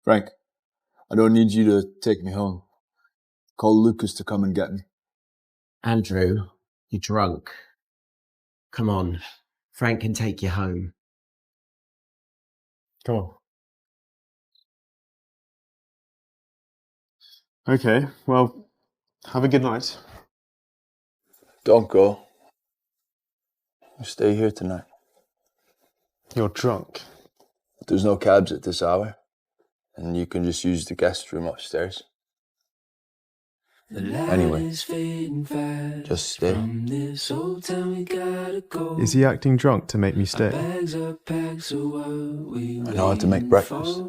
Frank, I don't need you to take me home. Call Lucas to come and get me. Andrew, you're drunk. Come on, Frank can take you home. Come on. Okay, well, have a good night. Don't go. Stay here tonight. You're drunk. There's no cabs at this hour, and you can just use the guest room upstairs. Anyway, just stay. Is he acting drunk to make me stay? I know how to make breakfast.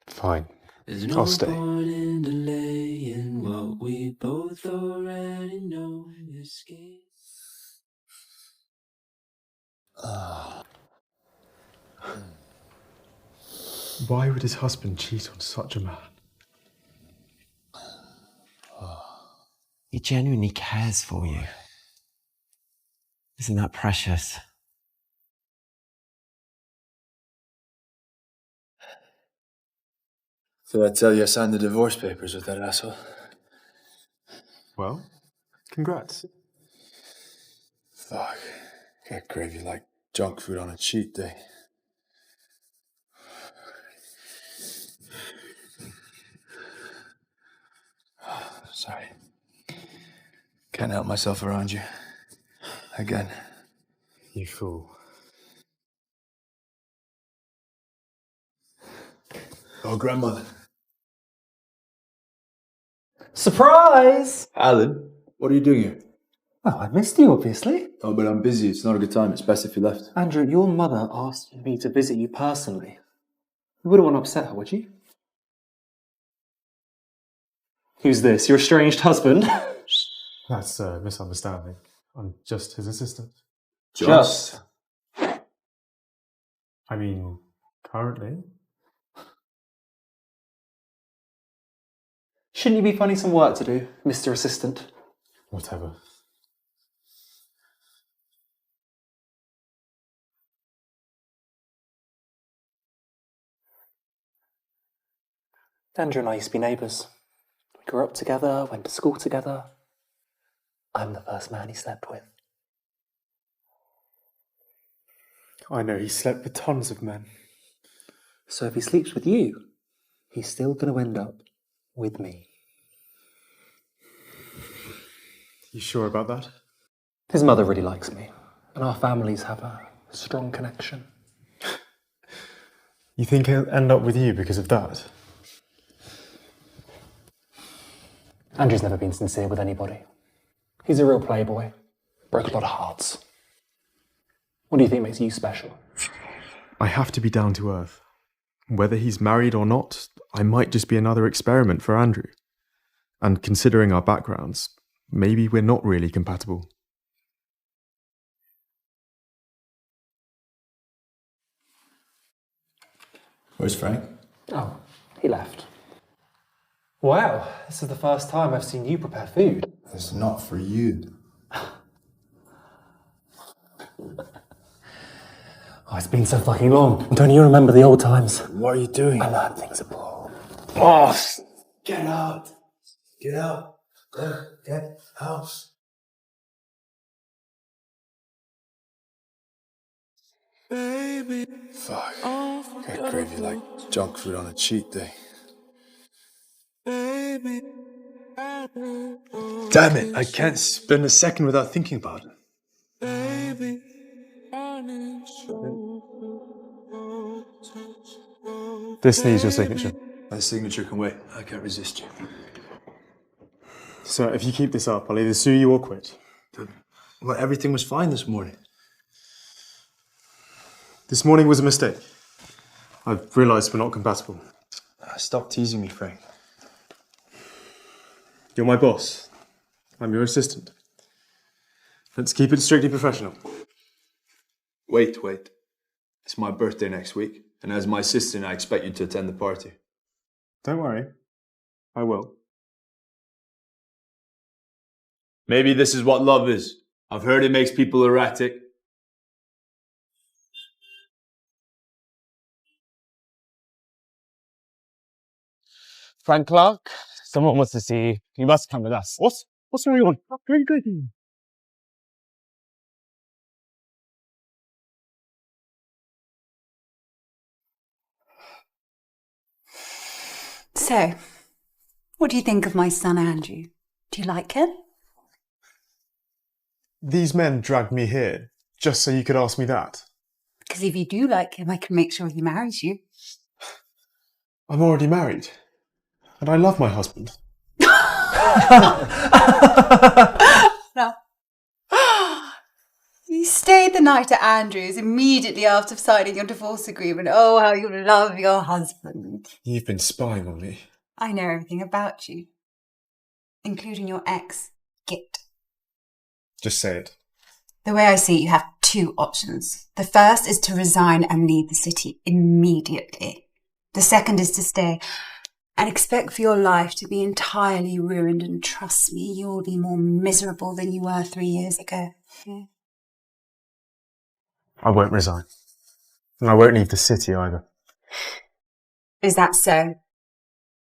Fine. I'll stay. Why would his husband cheat on such a man? He genuinely cares for you. Isn't that precious? Did I tell you I signed the divorce papers with that asshole? Well, congrats. Fuck. Get gravy like junk food on a cheat day. Sorry. Can't help myself around you. Again. You fool. Oh, grandmother. Surprise! Alan, what are you doing here? Well, I missed you, obviously. Oh, but I'm busy. It's not a good time. It's best if you left. Andrew, your mother asked me to visit you personally. You wouldn't want to upset her, would you? Who's this? Your estranged husband? That's a misunderstanding. I'm just his assistant. Just? I mean, currently. Shouldn't you be finding some work to do, Mr. Assistant? Whatever. Andrew and I used to be neighbours. We grew up together, went to school together. I'm the first man he slept with. I know he slept with tons of men. So if he sleeps with you, he's still going to end up with me. You sure about that? His mother really likes me, and our families have a strong connection. You think he'll end up with you because of that? Andrew's never been sincere with anybody. He's a real playboy. Broke a lot of hearts. What do you think makes you special? I have to be down to earth. Whether he's married or not, I might just be another experiment for Andrew. And considering our backgrounds, maybe we're not really compatible. Where's Frank? Oh, he left. Wow, this is the first time I've seen you prepare food. It's not for you. Oh, it's been so fucking long. Don't you remember the old times? What are you doing? I learned things abroad. Boss! Get out! Get out! Get out! Baby. Fuck. Got gravy like junk food on a cheat day. Baby. Damn it, I can't spend a second without thinking about it. Baby. This needs your signature. My signature can wait. I can't resist you. So if you keep this up, I'll either sue you or quit. Well, everything was fine this morning. This morning was a mistake. I've realised we're not compatible. Stop teasing me, Frank. You're my boss. I'm your assistant. Let's keep it strictly professional. Wait. It's my birthday next week, and as my assistant, I expect you to attend the party. Don't worry. I will. Maybe this is what love is. I've heard it makes people erratic. Frank Clark, someone wants to see you. You must come with us. What's going on? Very good. So, what do you think of my son Andrew? Do you like him? These men dragged me here just so you could ask me that. Because if you do like him, I can make sure he marries you. I'm already married. And I love my husband. No. You stayed the night at Andrew's immediately after signing your divorce agreement. Oh, how you love your husband. You've been spying on me. I know everything about you, including your ex, Git. Just say it. The way I see it, you have two options. The first is to resign and leave the city immediately. The second is to stay and expect for your life to be entirely ruined, and trust me, you'll be more miserable than you were 3 years ago. Yeah. I won't resign. And I won't leave the city either. Is that so?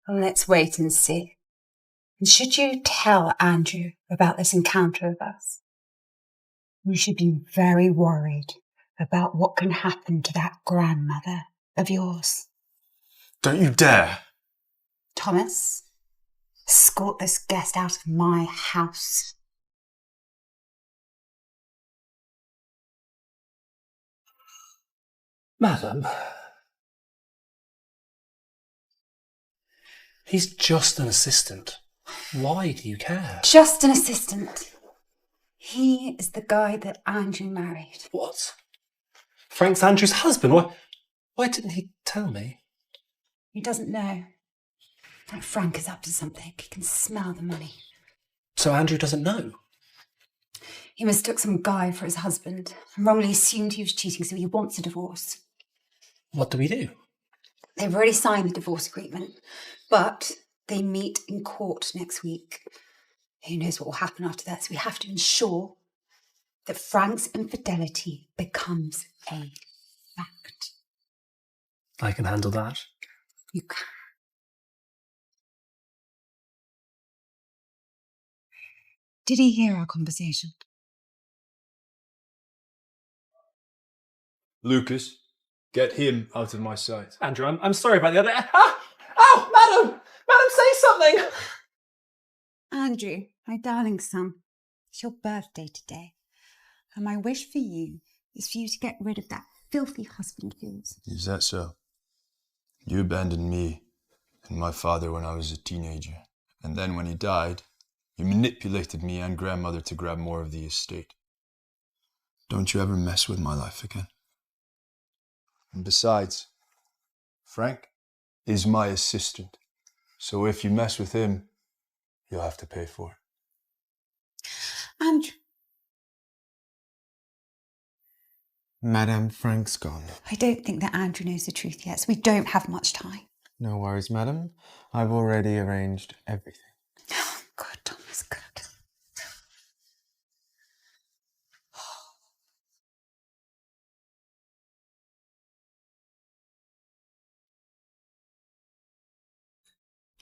Well, let's wait and see. And should you tell Andrew about this encounter of us, you should be very worried about what can happen to that grandmother of yours. Don't you dare! Thomas, escort this guest out of my house. Madam, he's just an assistant. Why do you care? Just an assistant. He is the guy that Andrew married. What? Frank's Andrew's husband? Why didn't he tell me? He doesn't know that Frank is up to something. He can smell the money. So Andrew doesn't know? He mistook some guy for his husband and wrongly assumed he was cheating, so he wants a divorce. What do we do? They've already signed the divorce agreement, but they meet in court next week. Who knows what will happen after that, so we have to ensure that Frank's infidelity becomes a fact. I can handle that. You can. Did he hear our conversation? Lucas, get him out of my sight. Andrew, I'm sorry about the other... Ah! Oh, madam! Madam, say something! Andrew, my darling son, it's your birthday today. And my wish for you is for you to get rid of that filthy husband of yours. Is that so? You abandoned me and my father when I was a teenager. And then when he died, you manipulated me and grandmother to grab more of the estate. Don't you ever mess with my life again. And besides, Frank is my assistant. So if you mess with him, you'll have to pay for it. Andrew. Madam, Frank's gone. I don't think that Andrew knows the truth yet, so we don't have much time. No worries, madam. I've already arranged everything. Good, Thomas, good.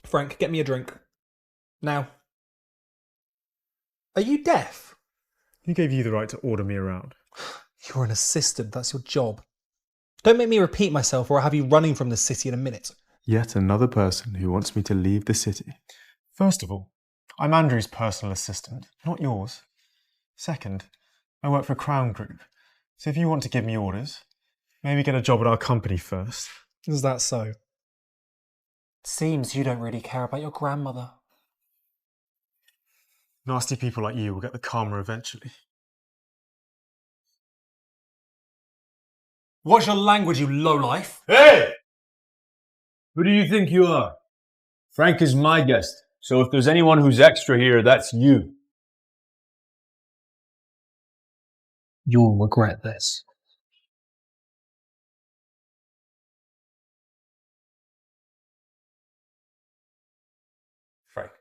Frank, get me a drink. Now. Are you deaf? Who gave you the right to order me around? You're an assistant, that's your job. Don't make me repeat myself or I'll have you running from the city in a minute. Yet another person who wants me to leave the city. First of all, I'm Andrew's personal assistant, not yours. Second, I work for Crown Group, so if you want to give me orders, maybe get a job at our company first. Is that so? Seems you don't really care about your grandmother. Nasty people like you will get the karma eventually. What's your language, you lowlife? Hey! Who do you think you are? Frank is my guest, so if there's anyone who's extra here, that's you. You'll regret this. Frank,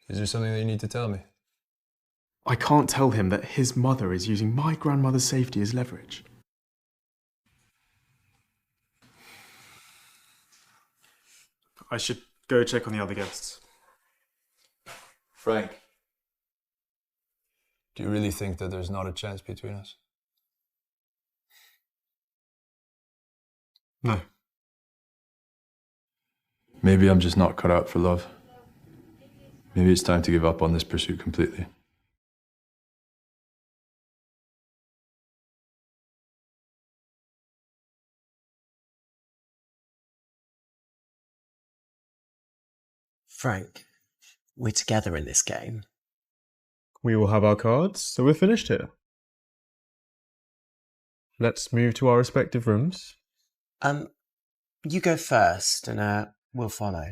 is there something that you need to tell me? I can't tell him that his mother is using my grandmother's safety as leverage. I should go check on the other guests. Frank, do you really think that there's not a chance between us? No. Maybe I'm just not cut out for love. Maybe it's time to give up on this pursuit completely. Frank, we're together in this game. We will have our cards, so we're finished here. Let's move to our respective rooms. You go first, and we'll follow.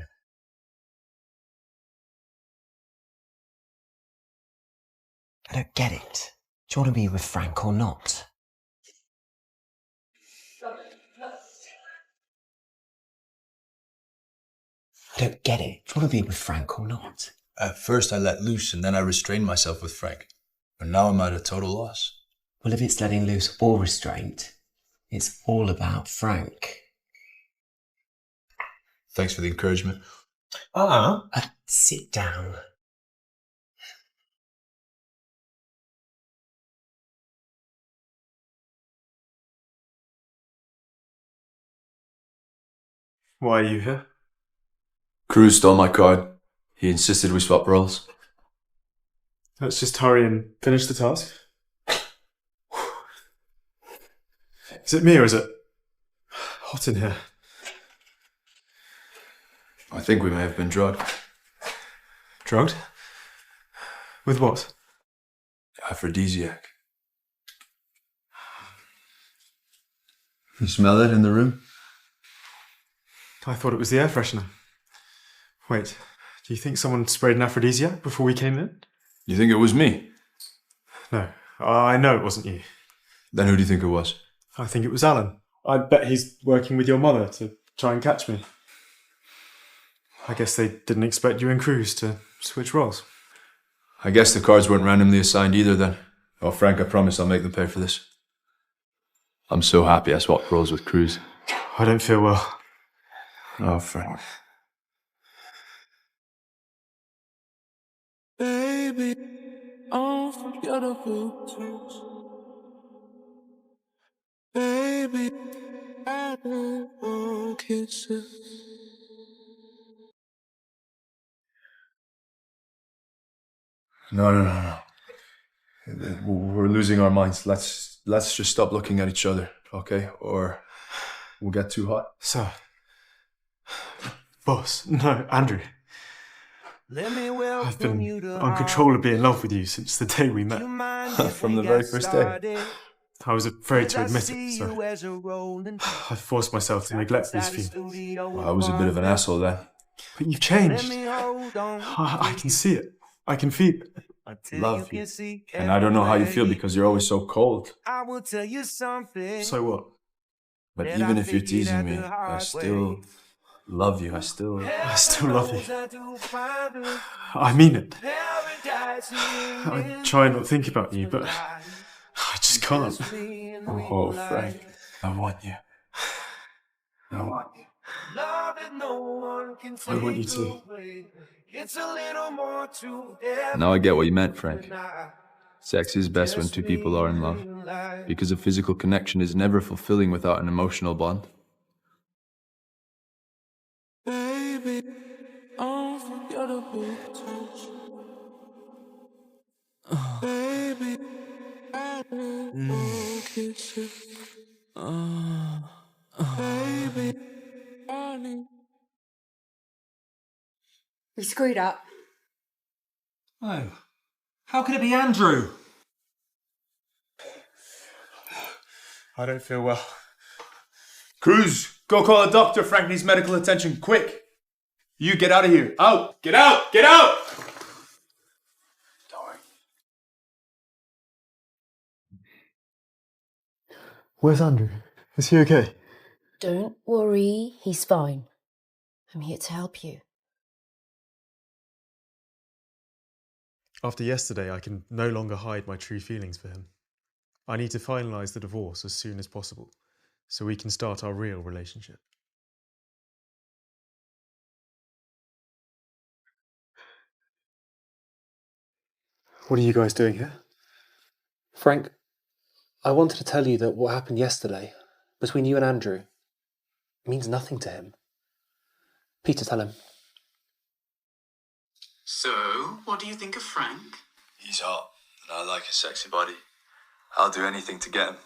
I don't get it. Do you want to be with Frank or not? I don't get it. Do you want to be with Frank or not? At first I let loose and then I restrained myself with Frank. But now I'm at a total loss. Well, if it's letting loose or restraint, it's all about Frank. Thanks for the encouragement. Sit down. Why are you here? Cruz stole my card. He insisted we swap roles. Let's just hurry and finish the task. Is it me or is it hot in here? I think we may have been drugged. Drugged? With what? Aphrodisiac. You smell it in the room? I thought it was the air freshener. Wait, do you think someone sprayed an aphrodisiac before we came in? You think it was me? No, I know it wasn't you. Then who do you think it was? I think it was Alan. I bet he's working with your mother to try and catch me. I guess they didn't expect you and Cruz to switch roles. I guess the cards weren't randomly assigned either then. Oh, Frank, I promise I'll make them pay for this. I'm so happy I swapped roles with Cruz. I don't feel well. Oh, Frank. Baby, unforgettable touch. Baby, I want kisses. No. We're losing our minds. Let's just stop looking at each other, okay? Or we'll get too hot. Sir. Boss. No, Andrew. I've been uncontrollably in love with you since the day we met. From the very first day. I was afraid to admit it, so I forced myself to neglect these feelings. Well, I was a bit of an asshole then. But you've changed. I can see it. I can feel it. Love you. And I don't know how you feel because you're always so cold. I will tell you something. So what? But even if you're teasing me, I still love you. I still love you. I mean it. I try and not think about you, but I just can't. Oh, Frank. I want you. I want you. I want you to. Now I get what you meant, Frank. Sex is best when two people are in love, because a physical connection is never fulfilling without an emotional bond. Baby, unforgettable touch. Baby, I want kisses. Baby, I need. We screwed up. Oh. How could it be Andrew? I don't feel well. Cruz, go call a doctor. Frank needs medical attention, quick. You get out of here. Out! Get out! Get out! Don't worry. Where's Andrew? Is he okay? Don't worry, he's fine. I'm here to help you. After yesterday, I can no longer hide my true feelings for him. I need to finalise the divorce as soon as possible, so we can start our real relationship. What are you guys doing here? Frank, I wanted to tell you that what happened yesterday, between you and Andrew, means nothing to him. Peter, tell him. So, what do you think of Frank? He's hot, and I like his sexy body. I'll do anything to get him.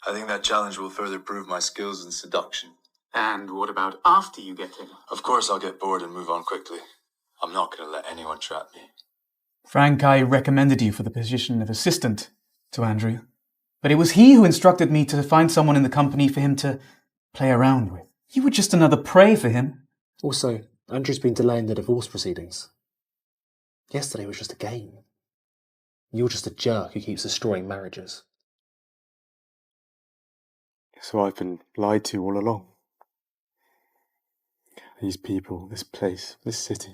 I think that challenge will further prove my skills in seduction. And what about after you get him? Of course I'll get bored and move on quickly. I'm not going to let anyone trap me. Frank, I recommended you for the position of assistant to Andrew. But it was he who instructed me to find someone in the company for him to play around with. You were just another prey for him. Also, Andrew's been delaying the divorce proceedings. Yesterday was just a game. You're just a jerk who keeps destroying marriages. So I've been lied to all along. These people, this place, this city.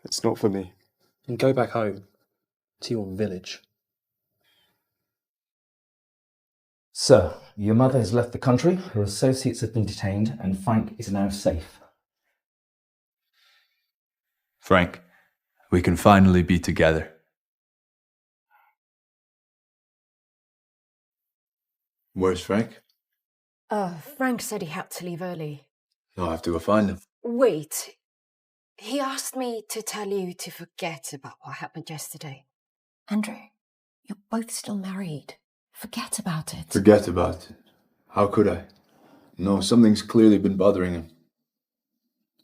It's not for me. And go back home to your village. Sir, your mother has left the country, her associates have been detained, and Frank is now safe. Frank, we can finally be together. Where's Frank? Frank said he had to leave early. I'll have to go find him. Wait. He asked me to tell you to forget about what happened yesterday. Andrew, you're both still married. Forget about it. Forget about it. How could I? No, something's clearly been bothering him.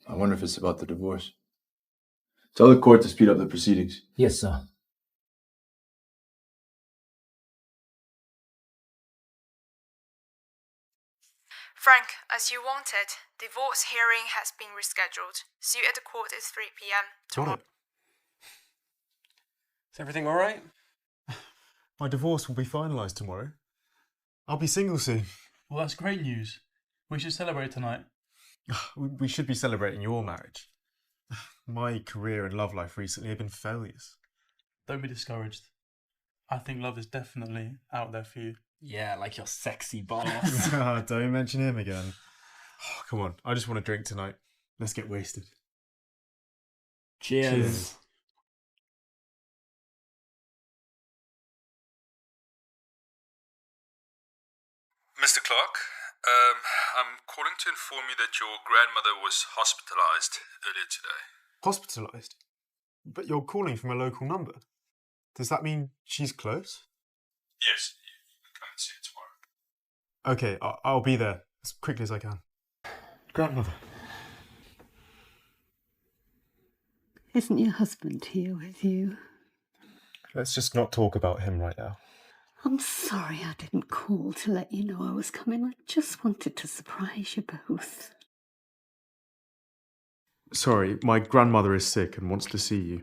I wonder if it's about the divorce. Tell the court to speed up the proceedings. Yes, sir. Frank, as you wanted, divorce hearing has been rescheduled. See you at the court at 3 p.m. Got it. Is everything alright? My divorce will be finalised tomorrow. I'll be single soon. Well, that's great news. We should celebrate tonight. We should be celebrating your marriage. My career and love life recently have been failures. Don't be discouraged. I think love is definitely out there for you. Yeah, like your sexy boss. Don't mention him again. Oh, come on, I just want to drink tonight. Let's get wasted. Cheers. Mr. Clark, I'm calling to inform you that your grandmother was hospitalized earlier today. Hospitalised? But you're calling from a local number. Does that mean she's close? Yes, you can come and see her tomorrow. Okay, I'll be there as quickly as I can. Grandmother. Isn't your husband here with you? Let's just not talk about him right now. I'm sorry I didn't call to let you know I was coming. I just wanted to surprise you both. Sorry, my grandmother is sick and wants to see you.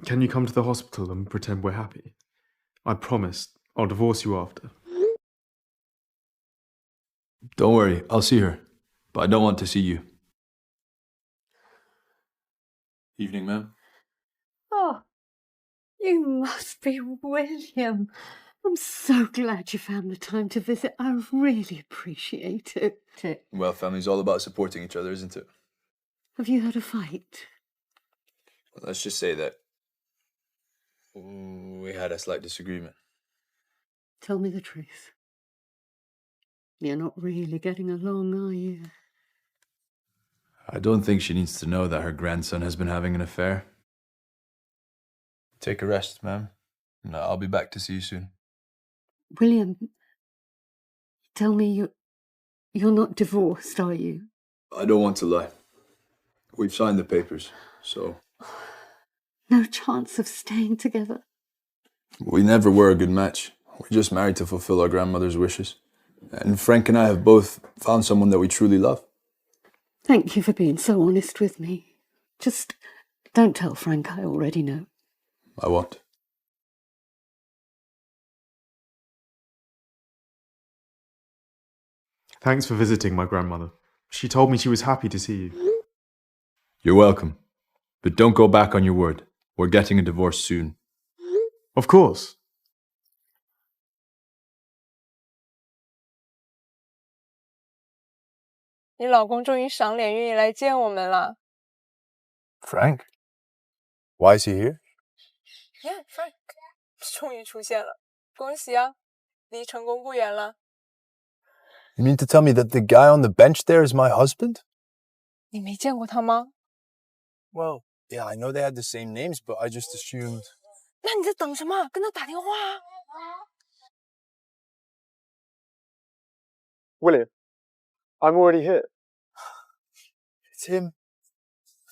Can you come to the hospital and pretend we're happy? I promise I'll divorce you after. Don't worry, I'll see her. But I don't want to see you. Evening, ma'am. Oh, you must be William. I'm so glad you found the time to visit. I really appreciate it. Well, family's all about supporting each other, isn't it? Have you had a fight? Well, let's just say that we had a slight disagreement. Tell me the truth. You're not really getting along, are you? I don't think she needs to know that her grandson has been having an affair. Take a rest, ma'am. And I'll be back to see you soon. William, tell me you're not divorced, are you? I don't want to lie. We've signed the papers, so... No chance of staying together? We never were a good match. We're just married to fulfill our grandmother's wishes. And Frank and I have both found someone that we truly love. Thank you for being so honest with me. Just don't tell Frank, I already know. I won't. Thanks for visiting my grandmother. She told me she was happy to see you. You're welcome. But don't go back on your word. We're getting a divorce soon. Of course. 你老公终于赏脸愿意来见我们了。 Frank? Why is he here? Yeah, Frank 终于出现了，恭喜啊，离成功不远了。 You mean to tell me that the guy on the bench there is my husband? 你没见过他吗？ Well, yeah, I know they had the same names, but I just assumed... 那你在等什么？跟他打电话啊。 William, I'm already here. It's him.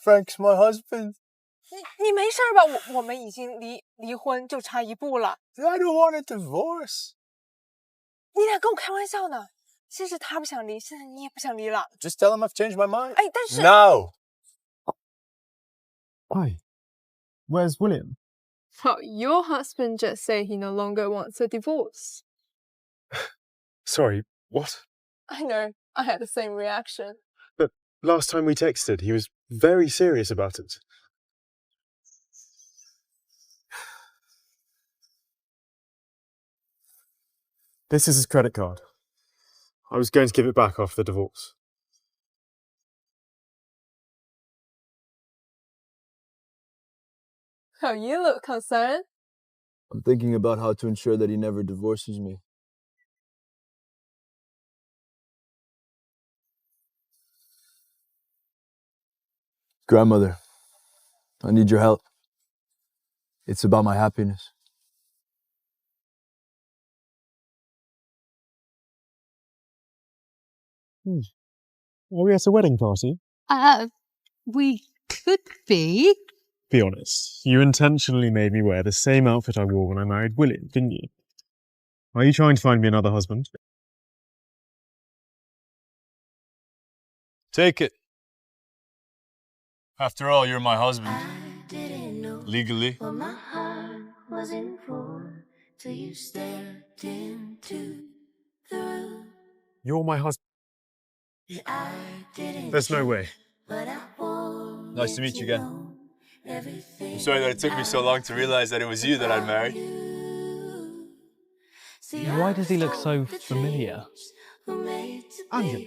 Frank's my husband. 你没事吧？我们已经离婚就差一步了。 I don't want a divorce. 你俩跟我开玩笑呢？先是他不想离，现在你也不想离了。 Just tell him I've changed my mind. 哎，但是 No. Hi. Where's William? Well, your husband just said he no longer wants a divorce. Sorry, what? I know. I had the same reaction. But last time we texted, he was very serious about it. This is his credit card. I was going to give it back after the divorce. Oh, you look concerned. I'm thinking about how to ensure that he never divorces me. Grandmother, I need your help. It's about my happiness. Are we at a wedding party? We could be. Be honest, you intentionally made me wear the same outfit I wore when I married William, didn't you? Are you trying to find me another husband? Take it. After all, you're my husband. Legally. What my heart was in for till you stepped into the room. You're my husband. I didn't There's no way. but I wanted Nice to meet you again. know everything. I'm sorry that it took me so long to realize that it was you that I'd married. Why does he look so familiar? Andrew,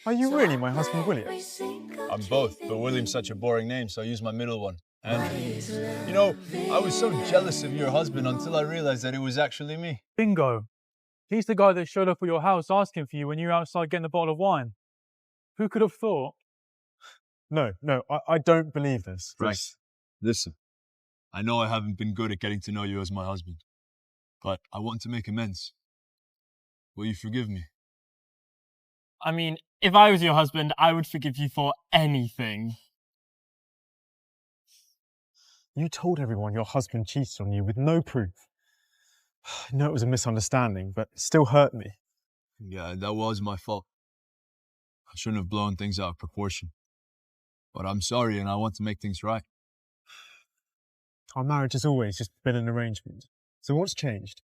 are you really my husband, William? I'm both, but William's such a boring name, so I use my middle one, Andrew. You know, I was so jealous of your husband until I realized that it was actually me. Bingo. He's the guy that showed up at your house asking for you when you were outside getting a bottle of wine. Who could have thought? No, I don't believe this. Right. Listen, I know I haven't been good at getting to know you as my husband, but I want to make amends. Will you forgive me? I mean, if I was your husband, I would forgive you for anything. You told everyone your husband cheated on you with no proof. I know it was a misunderstanding, but it still hurt me. Yeah, that was my fault. I shouldn't have blown things out of proportion. But I'm sorry, and I want to make things right. Our marriage has always just been an arrangement. So what's changed?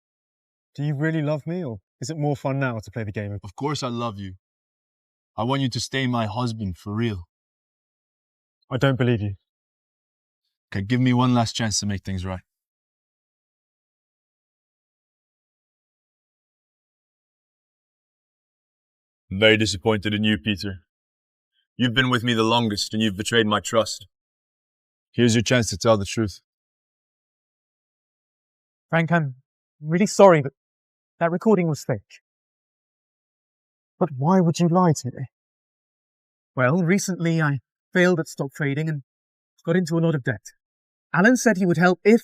Do you really love me, or is it more fun now to play the game? Of course I love you. I want you to stay my husband for real. I don't believe you. Okay, give me one last chance to make things right. I'm very disappointed in you, Peter. You've been with me the longest, and you've betrayed my trust. Here's your chance to tell the truth. Frank, I'm really sorry, but that recording was fake. But why would you lie to me? Well, recently I failed at stock trading and got into a lot of debt. Alan said he would help if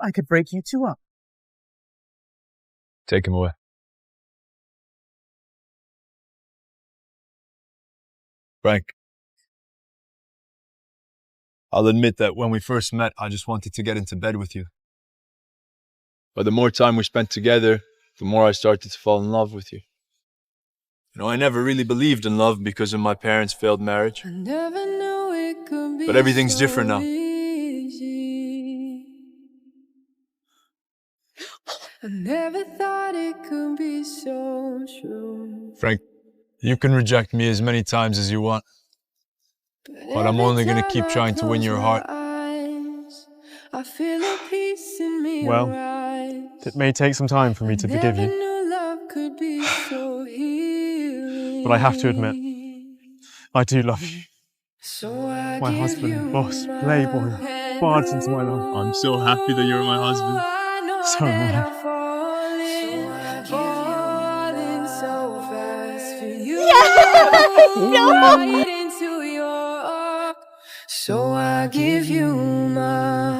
I could break you two up. Take him away. Frank, I'll admit that when we first met, I just wanted to get into bed with you. But the more time we spent together, the more I started to fall in love with you. You know, I never really believed in love because of my parents' failed marriage. But everything's different now. I never thought it could be so true. Frank, you can reject me as many times as you want. But I'm only going to keep trying to win your heart. I feel a peace in me. Well, it may take some time for me to forgive you. But I have to admit, I do love you. My husband, boss, playboy, barged into my life. I'm so happy that you're my husband. So am I. So I give you my